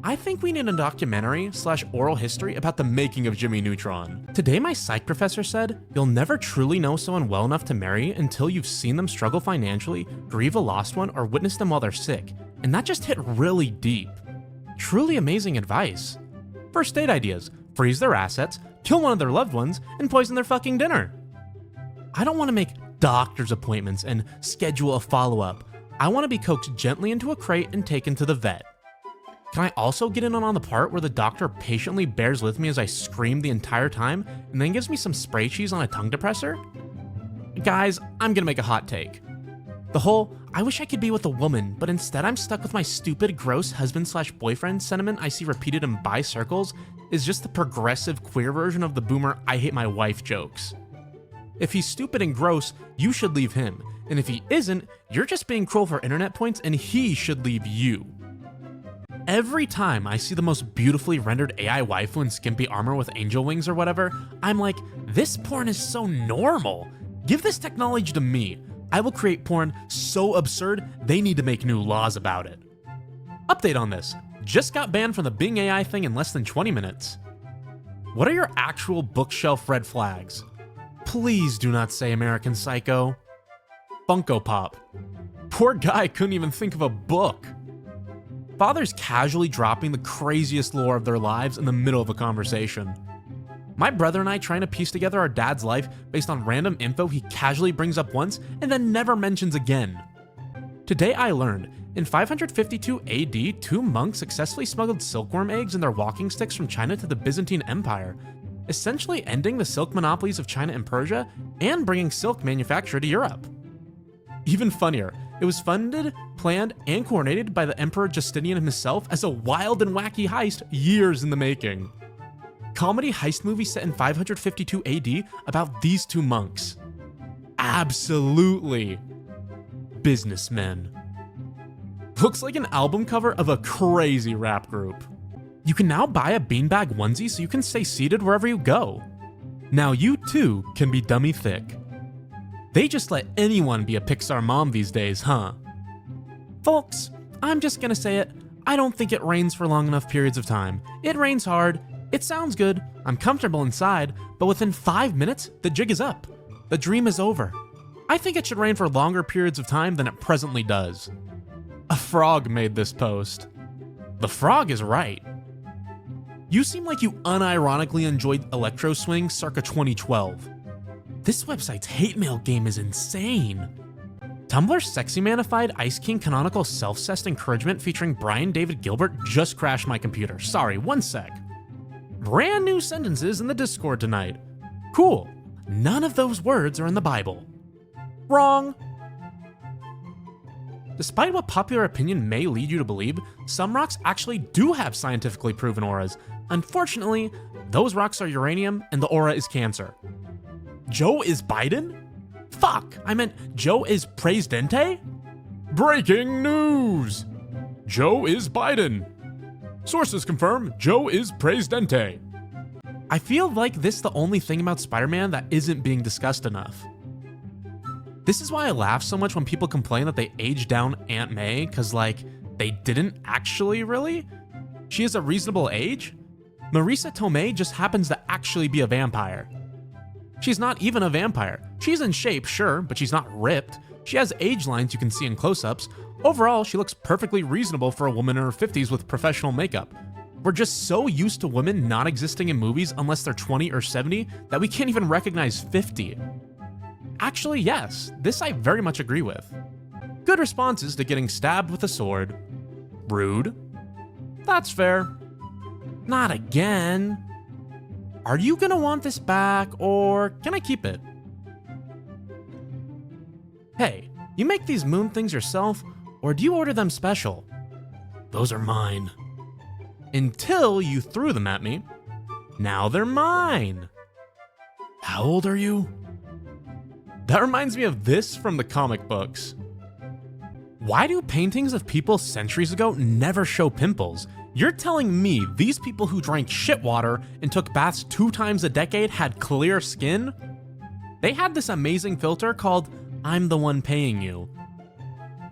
I think we need a documentary/oral history about the making of Jimmy Neutron. Today my psych professor said, you'll never truly know someone well enough to marry until you've seen them struggle financially, grieve a lost one, or witness them while they're sick. And that just hit really deep. Truly amazing advice. First date ideas: freeze their assets, kill one of their loved ones, and poison their fucking dinner. I don't want to make doctor's appointments and schedule a follow-up. I want to be coaxed gently into a crate and taken to the vet. Can I also get in on the part where the doctor patiently bears with me as I scream the entire time and then gives me some spray cheese on a tongue depressor? Guys, I'm gonna make a hot take. The whole, I wish I could be with a woman, but instead I'm stuck with my stupid, gross husband/boyfriend sentiment I see repeated in bi circles is just the progressive queer version of the boomer I hate my wife jokes. If he's stupid and gross, you should leave him, and if he isn't, you're just being cruel for internet points and he should leave you. Every time I see the most beautifully rendered AI waifu in skimpy armor with angel wings or whatever, I'm like, this porn is so normal. Give this technology to me. I will create porn so absurd, they need to make new laws about it. Update on this. Just got banned from the Bing AI thing in less than 20 minutes. What are your actual bookshelf red flags? Please do not say American Psycho. Funko Pop. Poor guy couldn't even think of a book. Fathers casually dropping the craziest lore of their lives in the middle of a conversation. My brother and I trying to piece together our dad's life based on random info he casually brings up once and then never mentions again. Today I learned, in 552 AD, 2 monks successfully smuggled silkworm eggs and their walking sticks from China to the Byzantine Empire, essentially ending the silk monopolies of China and Persia and bringing silk manufacture to Europe. Even funnier, it was funded, planned, and coordinated by the Emperor Justinian himself as a wild and wacky heist years in the making. Comedy heist movie set in 552 AD about these 2 monks. Absolutely. Businessmen. Looks like an album cover of a crazy rap group. You can now buy a beanbag onesie so you can stay seated wherever you go. Now you too can be dummy thick. They just let anyone be a Pixar mom these days, huh? Folks, I'm just gonna say it, I don't think it rains for long enough periods of time. It rains hard, it sounds good, I'm comfortable inside, but within 5 minutes, the jig is up. The dream is over. I think it should rain for longer periods of time than it presently does. A frog made this post. The frog is right. You seem like you unironically enjoyed Electro Swing circa 2012. This website's hate mail game is insane. Tumblr's sexy manified Ice King canonical self-cessed encouragement featuring Brian David Gilbert just crashed my computer. Sorry, one sec. Brand new sentences in the Discord tonight. Cool. None of those words are in the Bible. Wrong. Despite what popular opinion may lead you to believe, some rocks actually do have scientifically proven auras. Unfortunately, those rocks are uranium and the aura is Cancer. Joe is Biden? Fuck, I meant Joe is Presidente? Breaking news! Joe is Biden. Sources confirm Joe is Presidente. I feel like this is the only thing about Spider-Man that isn't being discussed enough. This is why I laugh so much when people complain that they aged down Aunt May, cause like, they didn't actually really? She is a reasonable age? Marisa Tomei just happens to actually be a vampire. She's not even a vampire. She's in shape, sure, but she's not ripped. She has age lines you can see in close-ups. Overall, she looks perfectly reasonable for a woman in her 50s with professional makeup. We're just so used to women not existing in movies unless they're 20 or 70 that we can't even recognize 50. Actually, yes, this I very much agree with. Good responses to getting stabbed with a sword. Rude. That's fair. Not again. Are you gonna want this back, or can I keep it? Hey, you make these moon things yourself, or do you order them special? Those are mine. Until you threw them at me. Now they're mine. How old are you? That reminds me of this from the comic books. Why do paintings of people centuries ago never show pimples? You're telling me these people who drank shit water and took baths 2 times a decade had clear skin? They had this amazing filter called I'm the one paying you.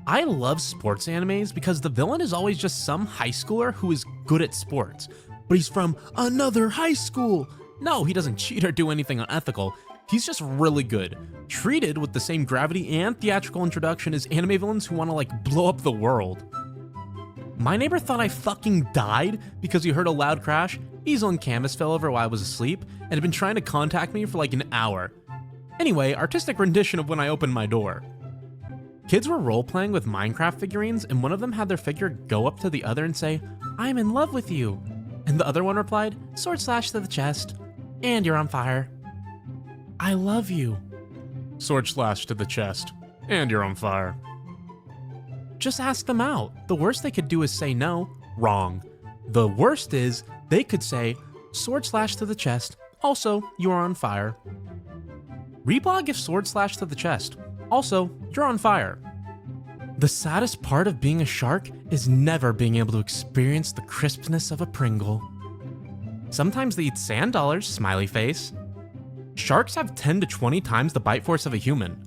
I love sports animes because the villain is always just some high schooler who is good at sports, but he's from another high school. No, he doesn't cheat or do anything unethical. He's just really good, treated with the same gravity and theatrical introduction as anime villains who want to like blow up the world. My neighbor thought I fucking died because he heard a loud crash, easel and canvas fell over while I was asleep, and had been trying to contact me for like an hour. Anyway, artistic rendition of when I opened my door. Kids were role-playing with Minecraft figurines, and one of them had their figure go up to the other and say, I'm in love with you. And the other one replied, sword slash to the chest, and you're on fire. I love you. Sword slash to the chest, and you're on fire. Just ask them out. The worst they could do is say no. Wrong. The worst is, they could say, sword slash to the chest, also, you are on fire. Reblog if sword slash to the chest. Also, you're on fire. The saddest part of being a shark is never being able to experience the crispness of a Pringle. Sometimes they eat sand dollars, smiley face. Sharks have 10 to 20 times the bite force of a human.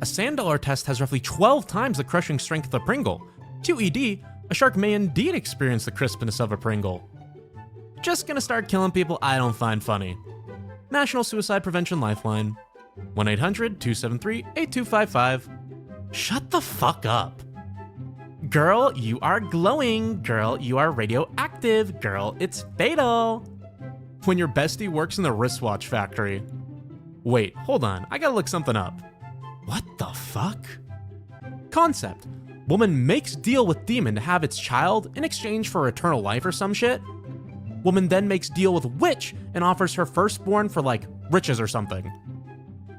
A sand dollar test has roughly 12 times the crushing strength of a Pringle. QED, a shark may indeed experience the crispness of a Pringle. Just gonna start killing people I don't find funny. National Suicide Prevention Lifeline. 1-800-273-8255. Shut the fuck up. Girl, you are glowing. Girl, you are radioactive. Girl, it's fatal. When your bestie works in the wristwatch factory. Wait, hold on, I gotta look something up. What the fuck? Concept. Woman makes deal with demon to have its child in exchange for eternal life or some shit. Woman then makes deal with witch and offers her firstborn for like riches or something.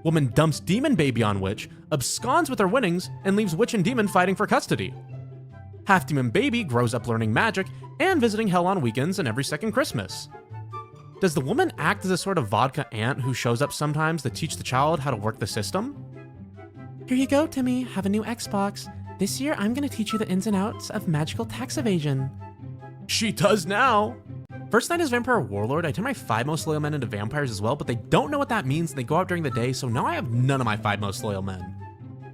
Woman dumps demon baby on witch, absconds with her winnings, and leaves witch and demon fighting for custody. Half-demon baby grows up learning magic and visiting hell on weekends and every second Christmas. Does the woman act as a sort of vodka aunt who shows up sometimes to teach the child how to work the system? Here you go, Timmy, have a new Xbox. This year I'm gonna teach you the ins and outs of magical tax evasion. She does now! First night as Vampire Warlord, I turn my 5 most loyal men into vampires as well, but they don't know what that means and they go out during the day, so now I have none of my 5 most loyal men.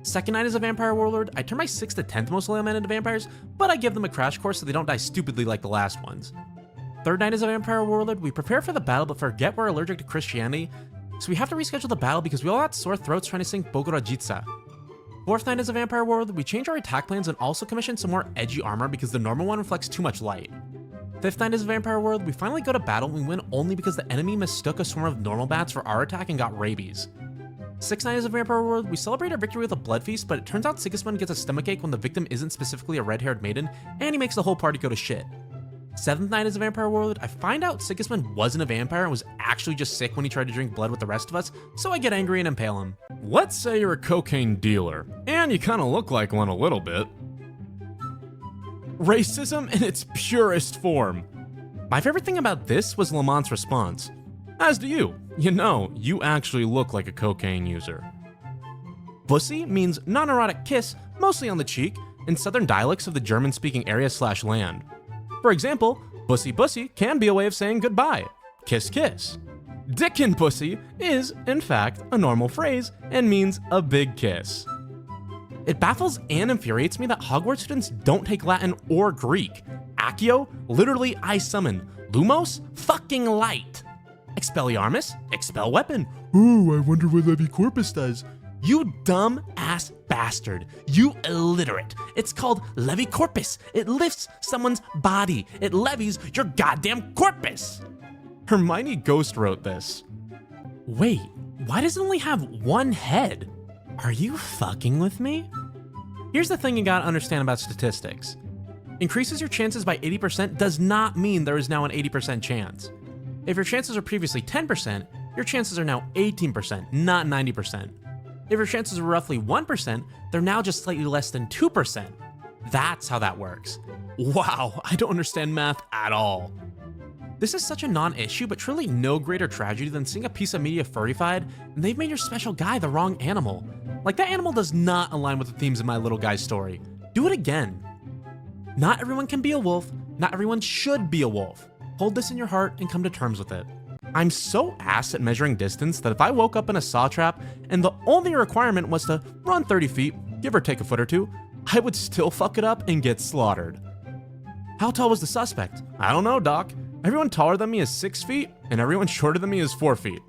Second night as a Vampire Warlord, I turn my 6th to 10th most loyal men into vampires, but I give them a crash course so they don't die stupidly like the last ones. Third night as a Vampire Warlord, we prepare for the battle but forget we're allergic to Christianity, so we have to reschedule the battle because we all had sore throats trying to sing Bogorodica. Fourth night as a Vampire Warlord, we change our attack plans and also commission some more edgy armor because the normal one reflects too much light. Fifth night as a Vampire World, we finally go to battle and we win only because the enemy mistook a swarm of normal bats for our attack and got rabies. Sixth night as a Vampire World, we celebrate our victory with a blood feast, but it turns out Sigismund gets a stomachache when the victim isn't specifically a red-haired maiden, and he makes the whole party go to shit. Seventh night as a Vampire World, I find out Sigismund wasn't a vampire and was actually just sick when he tried to drink blood with the rest of us, so I get angry and impale him. Let's say you're a cocaine dealer, and you kinda look like one a little bit. Racism in its purest form. My favorite thing about this was Lamont's response. As do you. You know, you actually look like a cocaine user. Bussy means non-erotic kiss, mostly on the cheek, in southern dialects of the German-speaking area/land. For example, bussy bussy can be a way of saying goodbye. Kiss kiss. Dickin' pussy is, in fact, a normal phrase and means a big kiss. It baffles and infuriates me that Hogwarts students don't take Latin or Greek. Accio, literally I summon. Lumos, fucking light. Expelliarmus, expel weapon. Ooh, I wonder what Levi Corpus does. You dumb ass bastard. You illiterate. It's called Levi Corpus. It lifts someone's body. It levies your goddamn corpus. Hermione Ghost wrote this. Wait, why does it only have one head? Are you fucking with me? Here's the thing you gotta understand about statistics. Increases your chances by 80% does not mean there is now an 80% chance. If your chances are previously 10%, your chances are now 18%, not 90%. If your chances were roughly 1%, they're now just slightly less than 2%. That's how that works. Wow, I don't understand math at all. This is such a non-issue, but truly no greater tragedy than seeing a piece of media furrified and they've made your special guy the wrong animal. Like, that animal does not align with the themes of my little guy's story. Do it again. Not everyone can be a wolf, not everyone should be a wolf. Hold this in your heart and come to terms with it. I'm so ass at measuring distance that if I woke up in a saw trap and the only requirement was to run 30 feet, give or take a foot or two, I would still fuck it up and get slaughtered. How tall was the suspect? I don't know, doc. Everyone taller than me is 6 feet, and everyone shorter than me is 4 feet.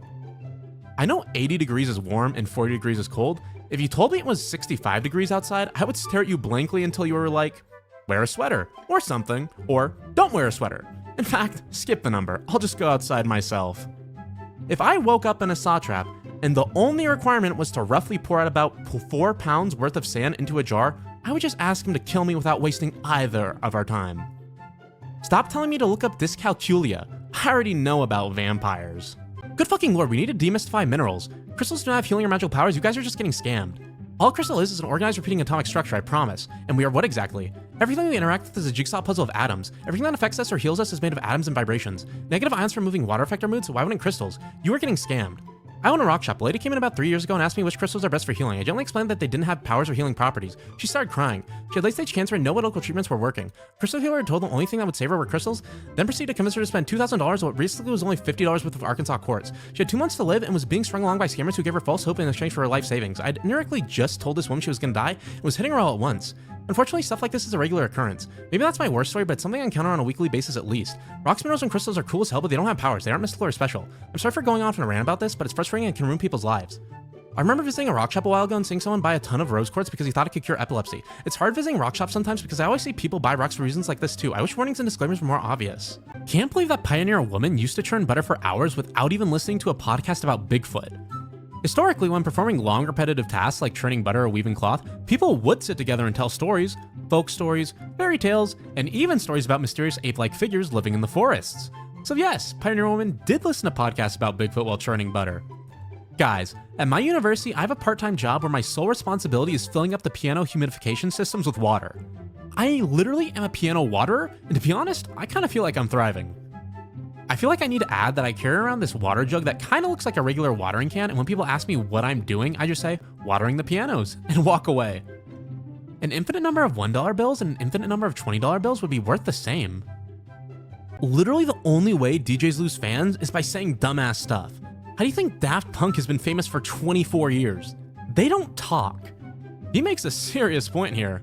I know 80 degrees is warm and 40 degrees is cold. If you told me it was 65 degrees outside, I would stare at you blankly until you were like, wear a sweater, or something, or don't wear a sweater. In fact, skip the number, I'll just go outside myself. If I woke up in a saw trap, and the only requirement was to roughly pour out about 4 pounds worth of sand into a jar, I would just ask him to kill me without wasting either of our time. Stop telling me to look up dyscalculia. I already know about vampires. Good fucking lord, we need to demystify minerals. Crystals do not have healing or magical powers, you guys are just getting scammed. All a crystal is an organized repeating atomic structure, I promise. And we are what exactly? Everything we interact with is a jigsaw puzzle of atoms. Everything that affects us or heals us is made of atoms and vibrations. Negative ions for moving water affect our mood, so why wouldn't crystals? You are getting scammed. I own a rock shop. A lady came in about 3 years ago and asked me which crystals are best for healing. I gently explained that they didn't have powers or healing properties. She started crying. She had late-stage cancer and no medical treatments were working. Crystal healer had told the only thing that would save her were crystals, then proceeded to convince her to spend $2,000 what basically was only $50 worth of Arkansas quartz. She had 2 months to live and was being strung along by scammers who gave her false hope in exchange for her life savings. I'd indirectly just told this woman she was gonna die and was hitting her all at once. Unfortunately, stuff like this is a regular occurrence. Maybe that's my worst story, but it's something I encounter on a weekly basis at least. Rocks, minerals, and crystals are cool as hell, but they don't have powers. They aren't mystical or special. I'm sorry for going off on a rant about this, but it's frustrating and can ruin people's lives. I remember visiting a rock shop a while ago and seeing someone buy a ton of rose quartz because he thought it could cure epilepsy. It's hard visiting rock shops sometimes because I always see people buy rocks for reasons like this too. I wish warnings and disclaimers were more obvious. Can't believe that pioneer woman used to churn butter for hours without even listening to a podcast about Bigfoot. Historically, when performing long repetitive tasks like churning butter or weaving cloth, people would sit together and tell stories, folk stories, fairy tales, and even stories about mysterious ape-like figures living in the forests. So yes, Pioneer Woman did listen to podcasts about Bigfoot while churning butter. Guys, at my university, I have a part-time job where my sole responsibility is filling up the piano humidification systems with water. I literally am a piano waterer, and to be honest, I kind of feel like I'm thriving. I feel like I need to add that I carry around this water jug that kind of looks like a regular watering can, and when people ask me what I'm doing, I just say, watering the pianos, and walk away. An infinite number of $1 bills and an infinite number of $20 bills would be worth the same. Literally the only way DJs lose fans is by saying dumbass stuff. How do you think Daft Punk has been famous for 24 years? They don't talk. He makes a serious point here.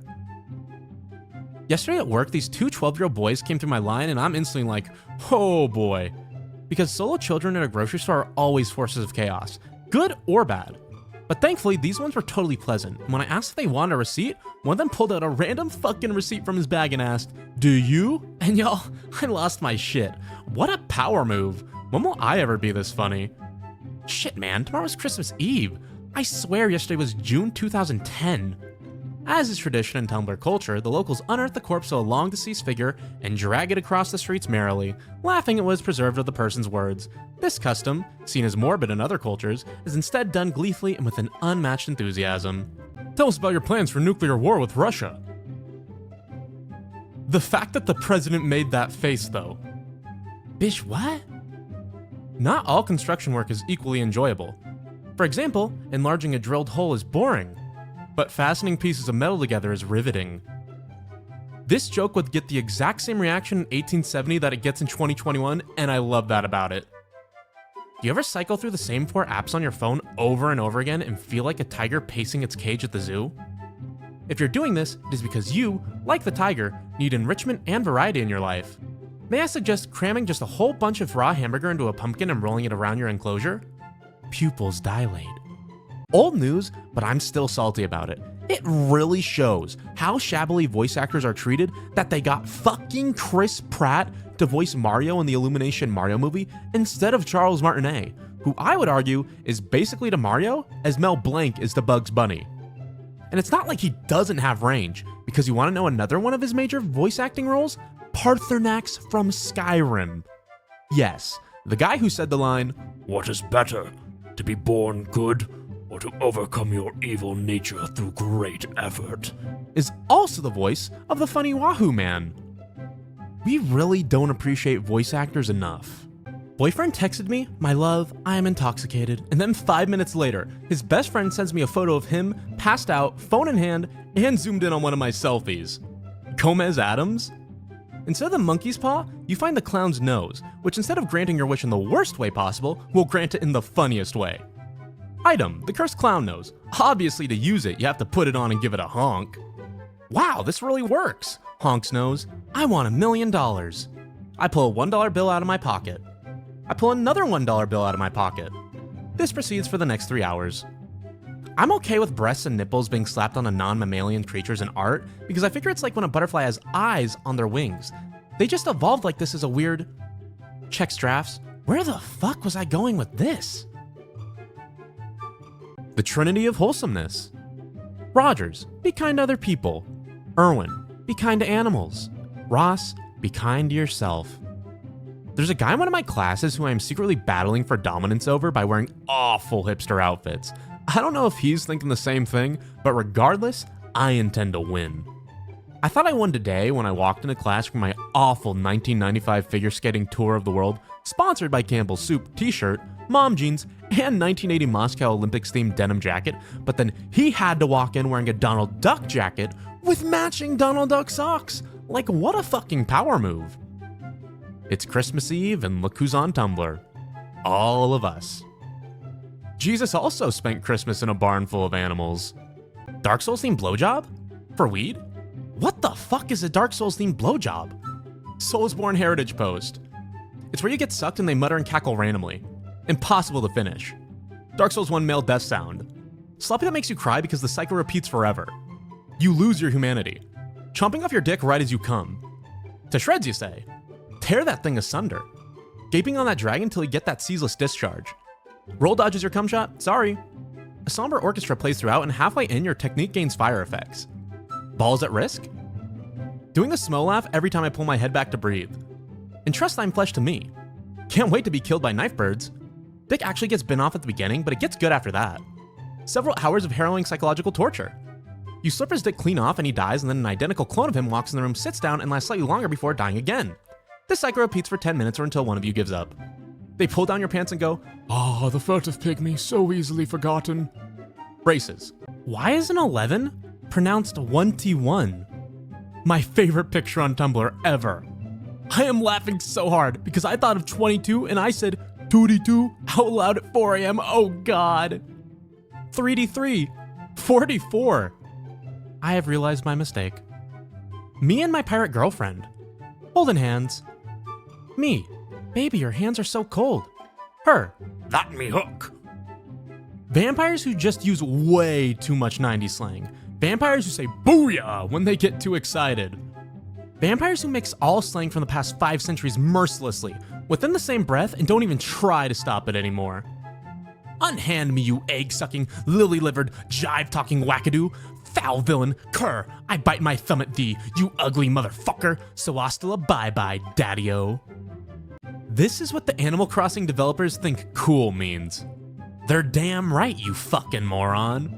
Yesterday at work, these two 12-year-old boys came through my line and I'm instantly like, oh boy. Because solo children at a grocery store are always forces of chaos, good or bad. But thankfully, these ones were totally pleasant. And when I asked if they wanted a receipt, one of them pulled out a random fucking receipt from his bag and asked, do you? And y'all, I lost my shit. What a power move. When will I ever be this funny? Shit, man, tomorrow's Christmas Eve. I swear yesterday was June 2010. As is tradition in Tumblr culture, the locals unearth the corpse of a long-deceased figure and drag it across the streets merrily, laughing at what is preserved of the person's words. This custom, seen as morbid in other cultures, is instead done gleefully and with an unmatched enthusiasm. Tell us about your plans for nuclear war with Russia. The fact that the president made that face, though. Bish, what? Not all construction work is equally enjoyable. For example, enlarging a drilled hole is boring, but fastening pieces of metal together is riveting. This joke would get the exact same reaction in 1870 that it gets in 2021, and I love that about it. Do you ever cycle through the same 4 apps on your phone over and over again and feel like a tiger pacing its cage at the zoo? If you're doing this, it is because you, like the tiger, need enrichment and variety in your life. May I suggest cramming just a whole bunch of raw hamburger into a pumpkin and rolling it around your enclosure? Pupils dilate. Old news, but I'm still salty about it. It really shows how shabbily voice actors are treated that they got fucking Chris Pratt to voice Mario in the Illumination Mario movie instead of Charles Martinet, who I would argue is basically to Mario as Mel Blanc is to Bugs Bunny. And it's not like he doesn't have range, because you want to know another one of his major voice acting roles? Parthenax from Skyrim. Yes, the guy who said the line, "What is better, to be born good or to overcome your evil nature through great effort?" is also the voice of the funny Wahoo Man. We really don't appreciate voice actors enough. Boyfriend texted me, "My love, I am intoxicated," and then 5 minutes later, his best friend sends me a photo of him, passed out, phone in hand, and zoomed in on one of my selfies. Gomez Adams? Instead of the monkey's paw, you find the clown's nose, which instead of granting your wish in the worst way possible, will grant it in the funniest way. Item, the cursed clown nose. Obviously to use it, you have to put it on and give it a honk. Wow, this really works. Honk's nose, I want $1 million. I pull a $1 bill out of my pocket. I pull another $1 bill out of my pocket. This proceeds for the next 3 hours. I'm okay with breasts and nipples being slapped on a non-mammalian creatures in art because I figure it's like when a butterfly has eyes on their wings. They just evolved like this as a weird... Check drafts. Where the fuck was I going with this? The Trinity of Wholesomeness. Rogers, be kind to other people. Irwin, be kind to animals. Ross, be kind to yourself. There's a guy in one of my classes who I am secretly battling for dominance over by wearing awful hipster outfits. I don't know if he's thinking the same thing, but regardless, I intend to win. I thought I won today when I walked into class for my awful 1995 figure skating tour of the world, sponsored by Campbell's Soup t-shirt, mom jeans, and 1980 Moscow Olympics themed denim jacket, but then he had to walk in wearing a Donald Duck jacket with matching Donald Duck socks. Like, what a fucking power move. It's Christmas Eve and look who's on Tumblr. All of us. Jesus also spent Christmas in a barn full of animals. Dark Souls themed blowjob? For weed? What the fuck is a Dark Souls themed blowjob? Soulsborne Heritage Post. It's where you get sucked and they mutter and cackle randomly. Impossible to finish. Dark Souls 1 male death sound. Sloppy that makes you cry because the cycle repeats forever. You lose your humanity. Chomping off your dick right as you come. To shreds, you say. Tear that thing asunder. Gaping on that dragon till you get that ceaseless discharge. Roll dodges your cum shot? Sorry. A somber orchestra plays throughout and halfway in your technique gains fire effects. Balls at risk? Doing the Smo laugh every time I pull my head back to breathe. Entrust thine flesh to me. Can't wait to be killed by knife birds. Dick actually gets bitten off at the beginning, but it gets good after that. Several hours of harrowing psychological torture. You slip his dick clean off and he dies, and then an identical clone of him walks in the room, sits down, and lasts slightly longer before dying again. This cycle repeats for 10 minutes or until one of you gives up. They pull down your pants and go, "Ah, the furtive pygmy, so easily forgotten." Braces. Why is an 11 pronounced 1T1? My favorite picture on Tumblr ever. I am laughing so hard because I thought of 22 and I said 2D2 out loud at 4 a.m. Oh god. 3D3. 44. I have realized my mistake. Me and my pirate girlfriend. Holding hands. Me. Baby, your hands are so cold. Her. That me hook. Vampires who just use way too much 90s slang. Vampires who say booyah when they get too excited. Vampires who mix all slang from the past 5 centuries mercilessly, within the same breath, and don't even try to stop it anymore. Unhand me, you egg-sucking, lily-livered, jive-talking wackadoo. Foul villain, cur, I bite my thumb at thee, you ugly motherfucker, so hasta la bye-bye, daddy-o. This is what the Animal Crossing developers think cool means. They're damn right, you fucking moron.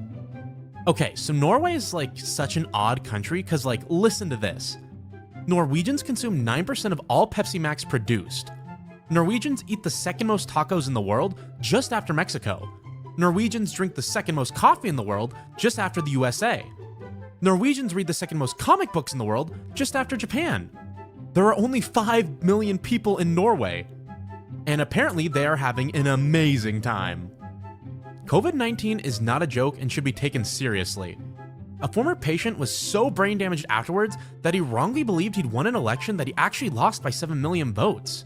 Okay, so Norway is like such an odd country, cause like, listen to this. Norwegians consume 9% of all Pepsi Max produced. Norwegians eat the second most tacos in the world, just after Mexico. Norwegians drink the second most coffee in the world, just after the USA. Norwegians read the second most comic books in the world, just after Japan. There are only 5 million people in Norway. And apparently they are having an amazing time. COVID-19 is not a joke and should be taken seriously. A former patient was so brain damaged afterwards that he wrongly believed he'd won an election that he actually lost by 7 million votes.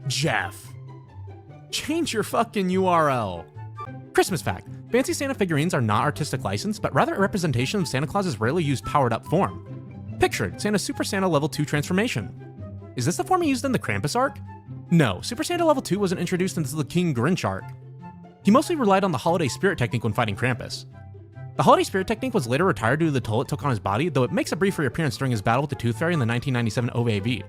Jeff. Change your fucking URL. Christmas fact. Fancy Santa figurines are not artistic license, but rather a representation of Santa Claus's rarely used powered-up form. Pictured, Santa's Super Santa Level 2 transformation. Is this the form he used in the Krampus arc? No, Super Santa Level 2 wasn't introduced until the King Grinch arc. He mostly relied on the holiday spirit technique when fighting Krampus. The holiday spirit technique was later retired due to the toll it took on his body, though it makes a brief reappearance during his battle with the Tooth Fairy in the 1997 OVAV.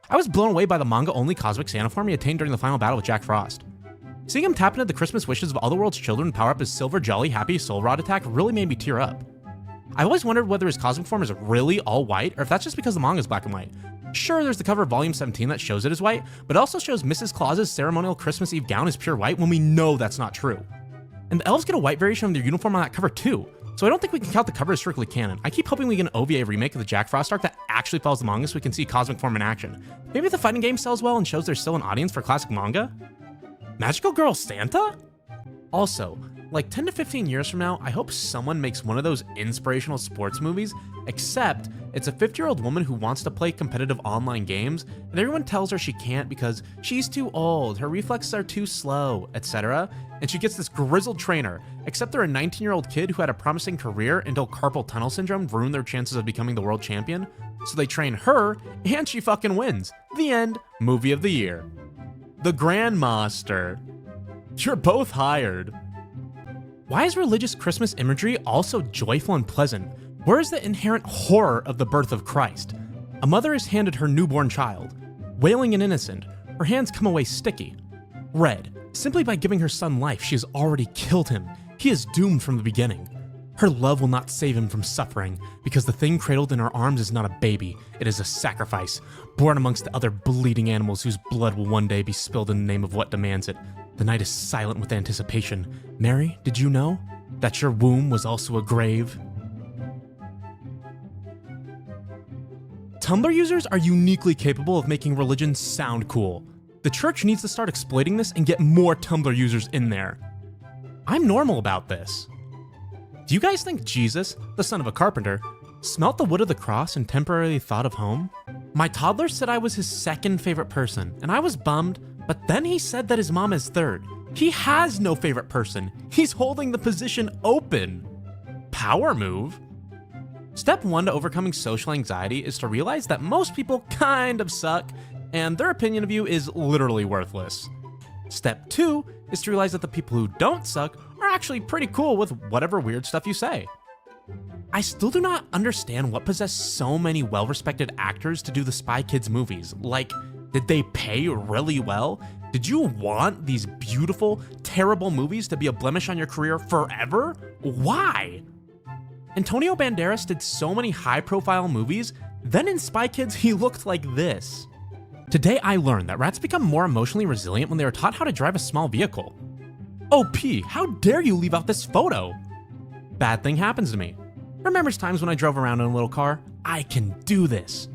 I was blown away by the manga-only cosmic Santa form he attained during the final battle with Jack Frost. Seeing him tap into the Christmas wishes of all the world's children and power up his silver, jolly, happy soul rod attack really made me tear up. I always wondered whether his cosmic form is really all white, or if that's just because the manga is black and white. Sure, there's the cover of Volume 17 that shows it as white, but it also shows Mrs. Claus's ceremonial Christmas Eve gown as pure white when we know that's not true. And the elves get a white variation of their uniform on that cover too, so I don't think we can count the cover as strictly canon. I keep hoping we get an OVA remake of the Jack Frost arc that actually follows the manga so we can see cosmic form in action. Maybe if the fighting game sells well and shows there's still an audience for classic manga? Magical Girl Santa? Also, like 10 to 15 years from now, I hope someone makes one of those inspirational sports movies, except it's a 50-year-old woman who wants to play competitive online games, and everyone tells her she can't because she's too old, her reflexes are too slow, etc. And she gets this grizzled trainer, except they're a 19-year-old kid who had a promising career until carpal tunnel syndrome ruined their chances of becoming the world champion. So they train her, and she fucking wins. The end. Movie of the year. The Grandmaster. You're both hired. Why is religious Christmas imagery also joyful and pleasant? Where is the inherent horror of the birth of Christ? A mother is handed her newborn child, wailing and innocent. Her hands come away sticky. Red. Simply by giving her son life, she has already killed him. He is doomed from the beginning. Her love will not save him from suffering, because the thing cradled in her arms is not a baby, it is a sacrifice, born amongst the other bleeding animals whose blood will one day be spilled in the name of what demands it. The night is silent with anticipation. Mary, did you know that your womb was also a grave? Tumblr users are uniquely capable of making religion sound cool. The church needs to start exploiting this and get more Tumblr users in there. I'm normal about this. Do you guys think Jesus, the son of a carpenter, smelt the wood of the cross and temporarily thought of home? My toddler said I was his second favorite person, and I was bummed, but then he said that his mom is third. He has no favorite person. He's holding the position open. Power move. Step 1 to overcoming social anxiety is to realize that most people kind of suck, and their opinion of you is literally worthless. Step 2 is to realize that the people who don't suck are actually pretty cool with whatever weird stuff you say. I still do not understand what possessed so many well-respected actors to do the Spy Kids movies. Like, did they pay really well? Did you want these beautiful, terrible movies to be a blemish on your career forever? Why? Antonio Banderas did so many high-profile movies, then in Spy Kids he looked like this. Today I learned that rats become more emotionally resilient when they are taught how to drive a small vehicle. OP, how dare you leave out this photo? Bad thing happens to me. Remembers times when I drove around in a little car? I can do this.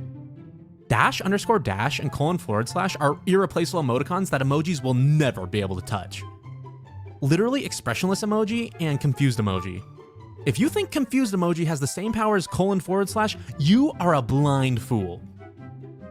Dash underscore dash and colon forward slash are irreplaceable emoticons that emojis will never be able to touch. Literally expressionless emoji and confused emoji. If you think confused emoji has the same power as colon forward slash, you are a blind fool.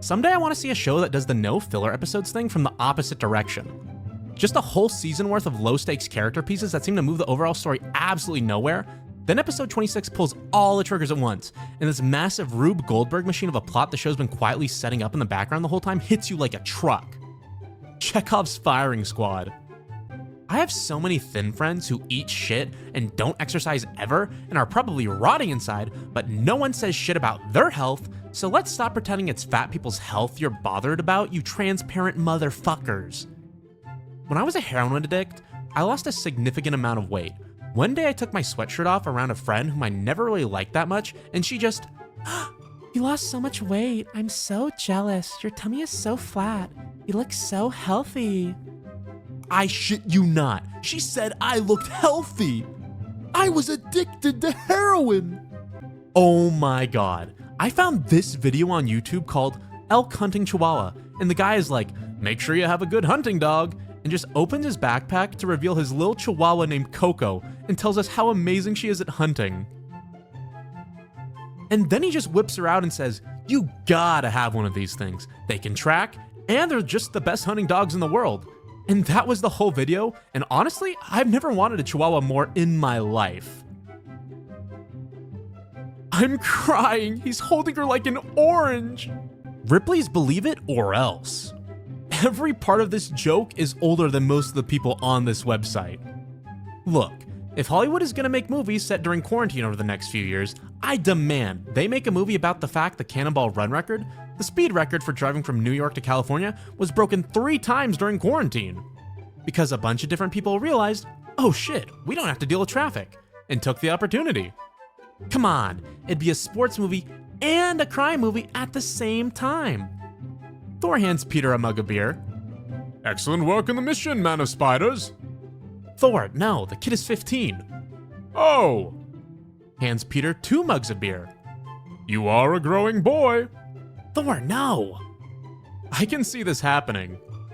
Someday I want to see a show that does the no filler episodes thing from the opposite direction. Just a whole season worth of low stakes character pieces that seem to move the overall story absolutely nowhere. Then episode 26 pulls all the triggers at once, and this massive Rube Goldberg machine of a plot the show's been quietly setting up in the background the whole time hits you like a truck. Chekhov's firing squad. I have so many thin friends who eat shit and don't exercise ever and are probably rotting inside, but no one says shit about their health, so let's stop pretending it's fat people's health you're bothered about, you transparent motherfuckers. When I was a heroin addict, I lost a significant amount of weight. One day I took my sweatshirt off around a friend whom I never really liked that much, and she just, "You lost so much weight. I'm so jealous. Your tummy is so flat. You look so healthy." I shit you not. She said I looked healthy. I was addicted to heroin. Oh my god. I found this video on YouTube called Elk Hunting Chihuahua, and the guy is like, "Make sure you have a good hunting dog," and just opens his backpack to reveal his little chihuahua named Coco and tells us how amazing she is at hunting. And then he just whips her out and says, "You gotta have one of these things. They can track, and they're just the best hunting dogs in the world." And that was the whole video, and honestly, I've never wanted a chihuahua more in my life. I'm crying, he's holding her like an orange. Ripley's Believe It or Else. Every part of this joke is older than most of the people on this website. Look, If Hollywood is gonna make movies set during quarantine over the next few years, I demand they make a movie about the fact the Cannonball Run record, the speed record for driving from New York to California, was broken 3 times during quarantine. Because a bunch of different people realized, oh shit, we don't have to deal with traffic, and took the opportunity. Come on, it'd be a sports movie and a crime movie at the same time. Thor hands Peter a mug of beer. Excellent work in the mission, Man of Spiders. Thor, no, the kid is 15. Oh, Hands Peter 2 mugs of beer. you are a growing boy. Thor, no. I can see this happening.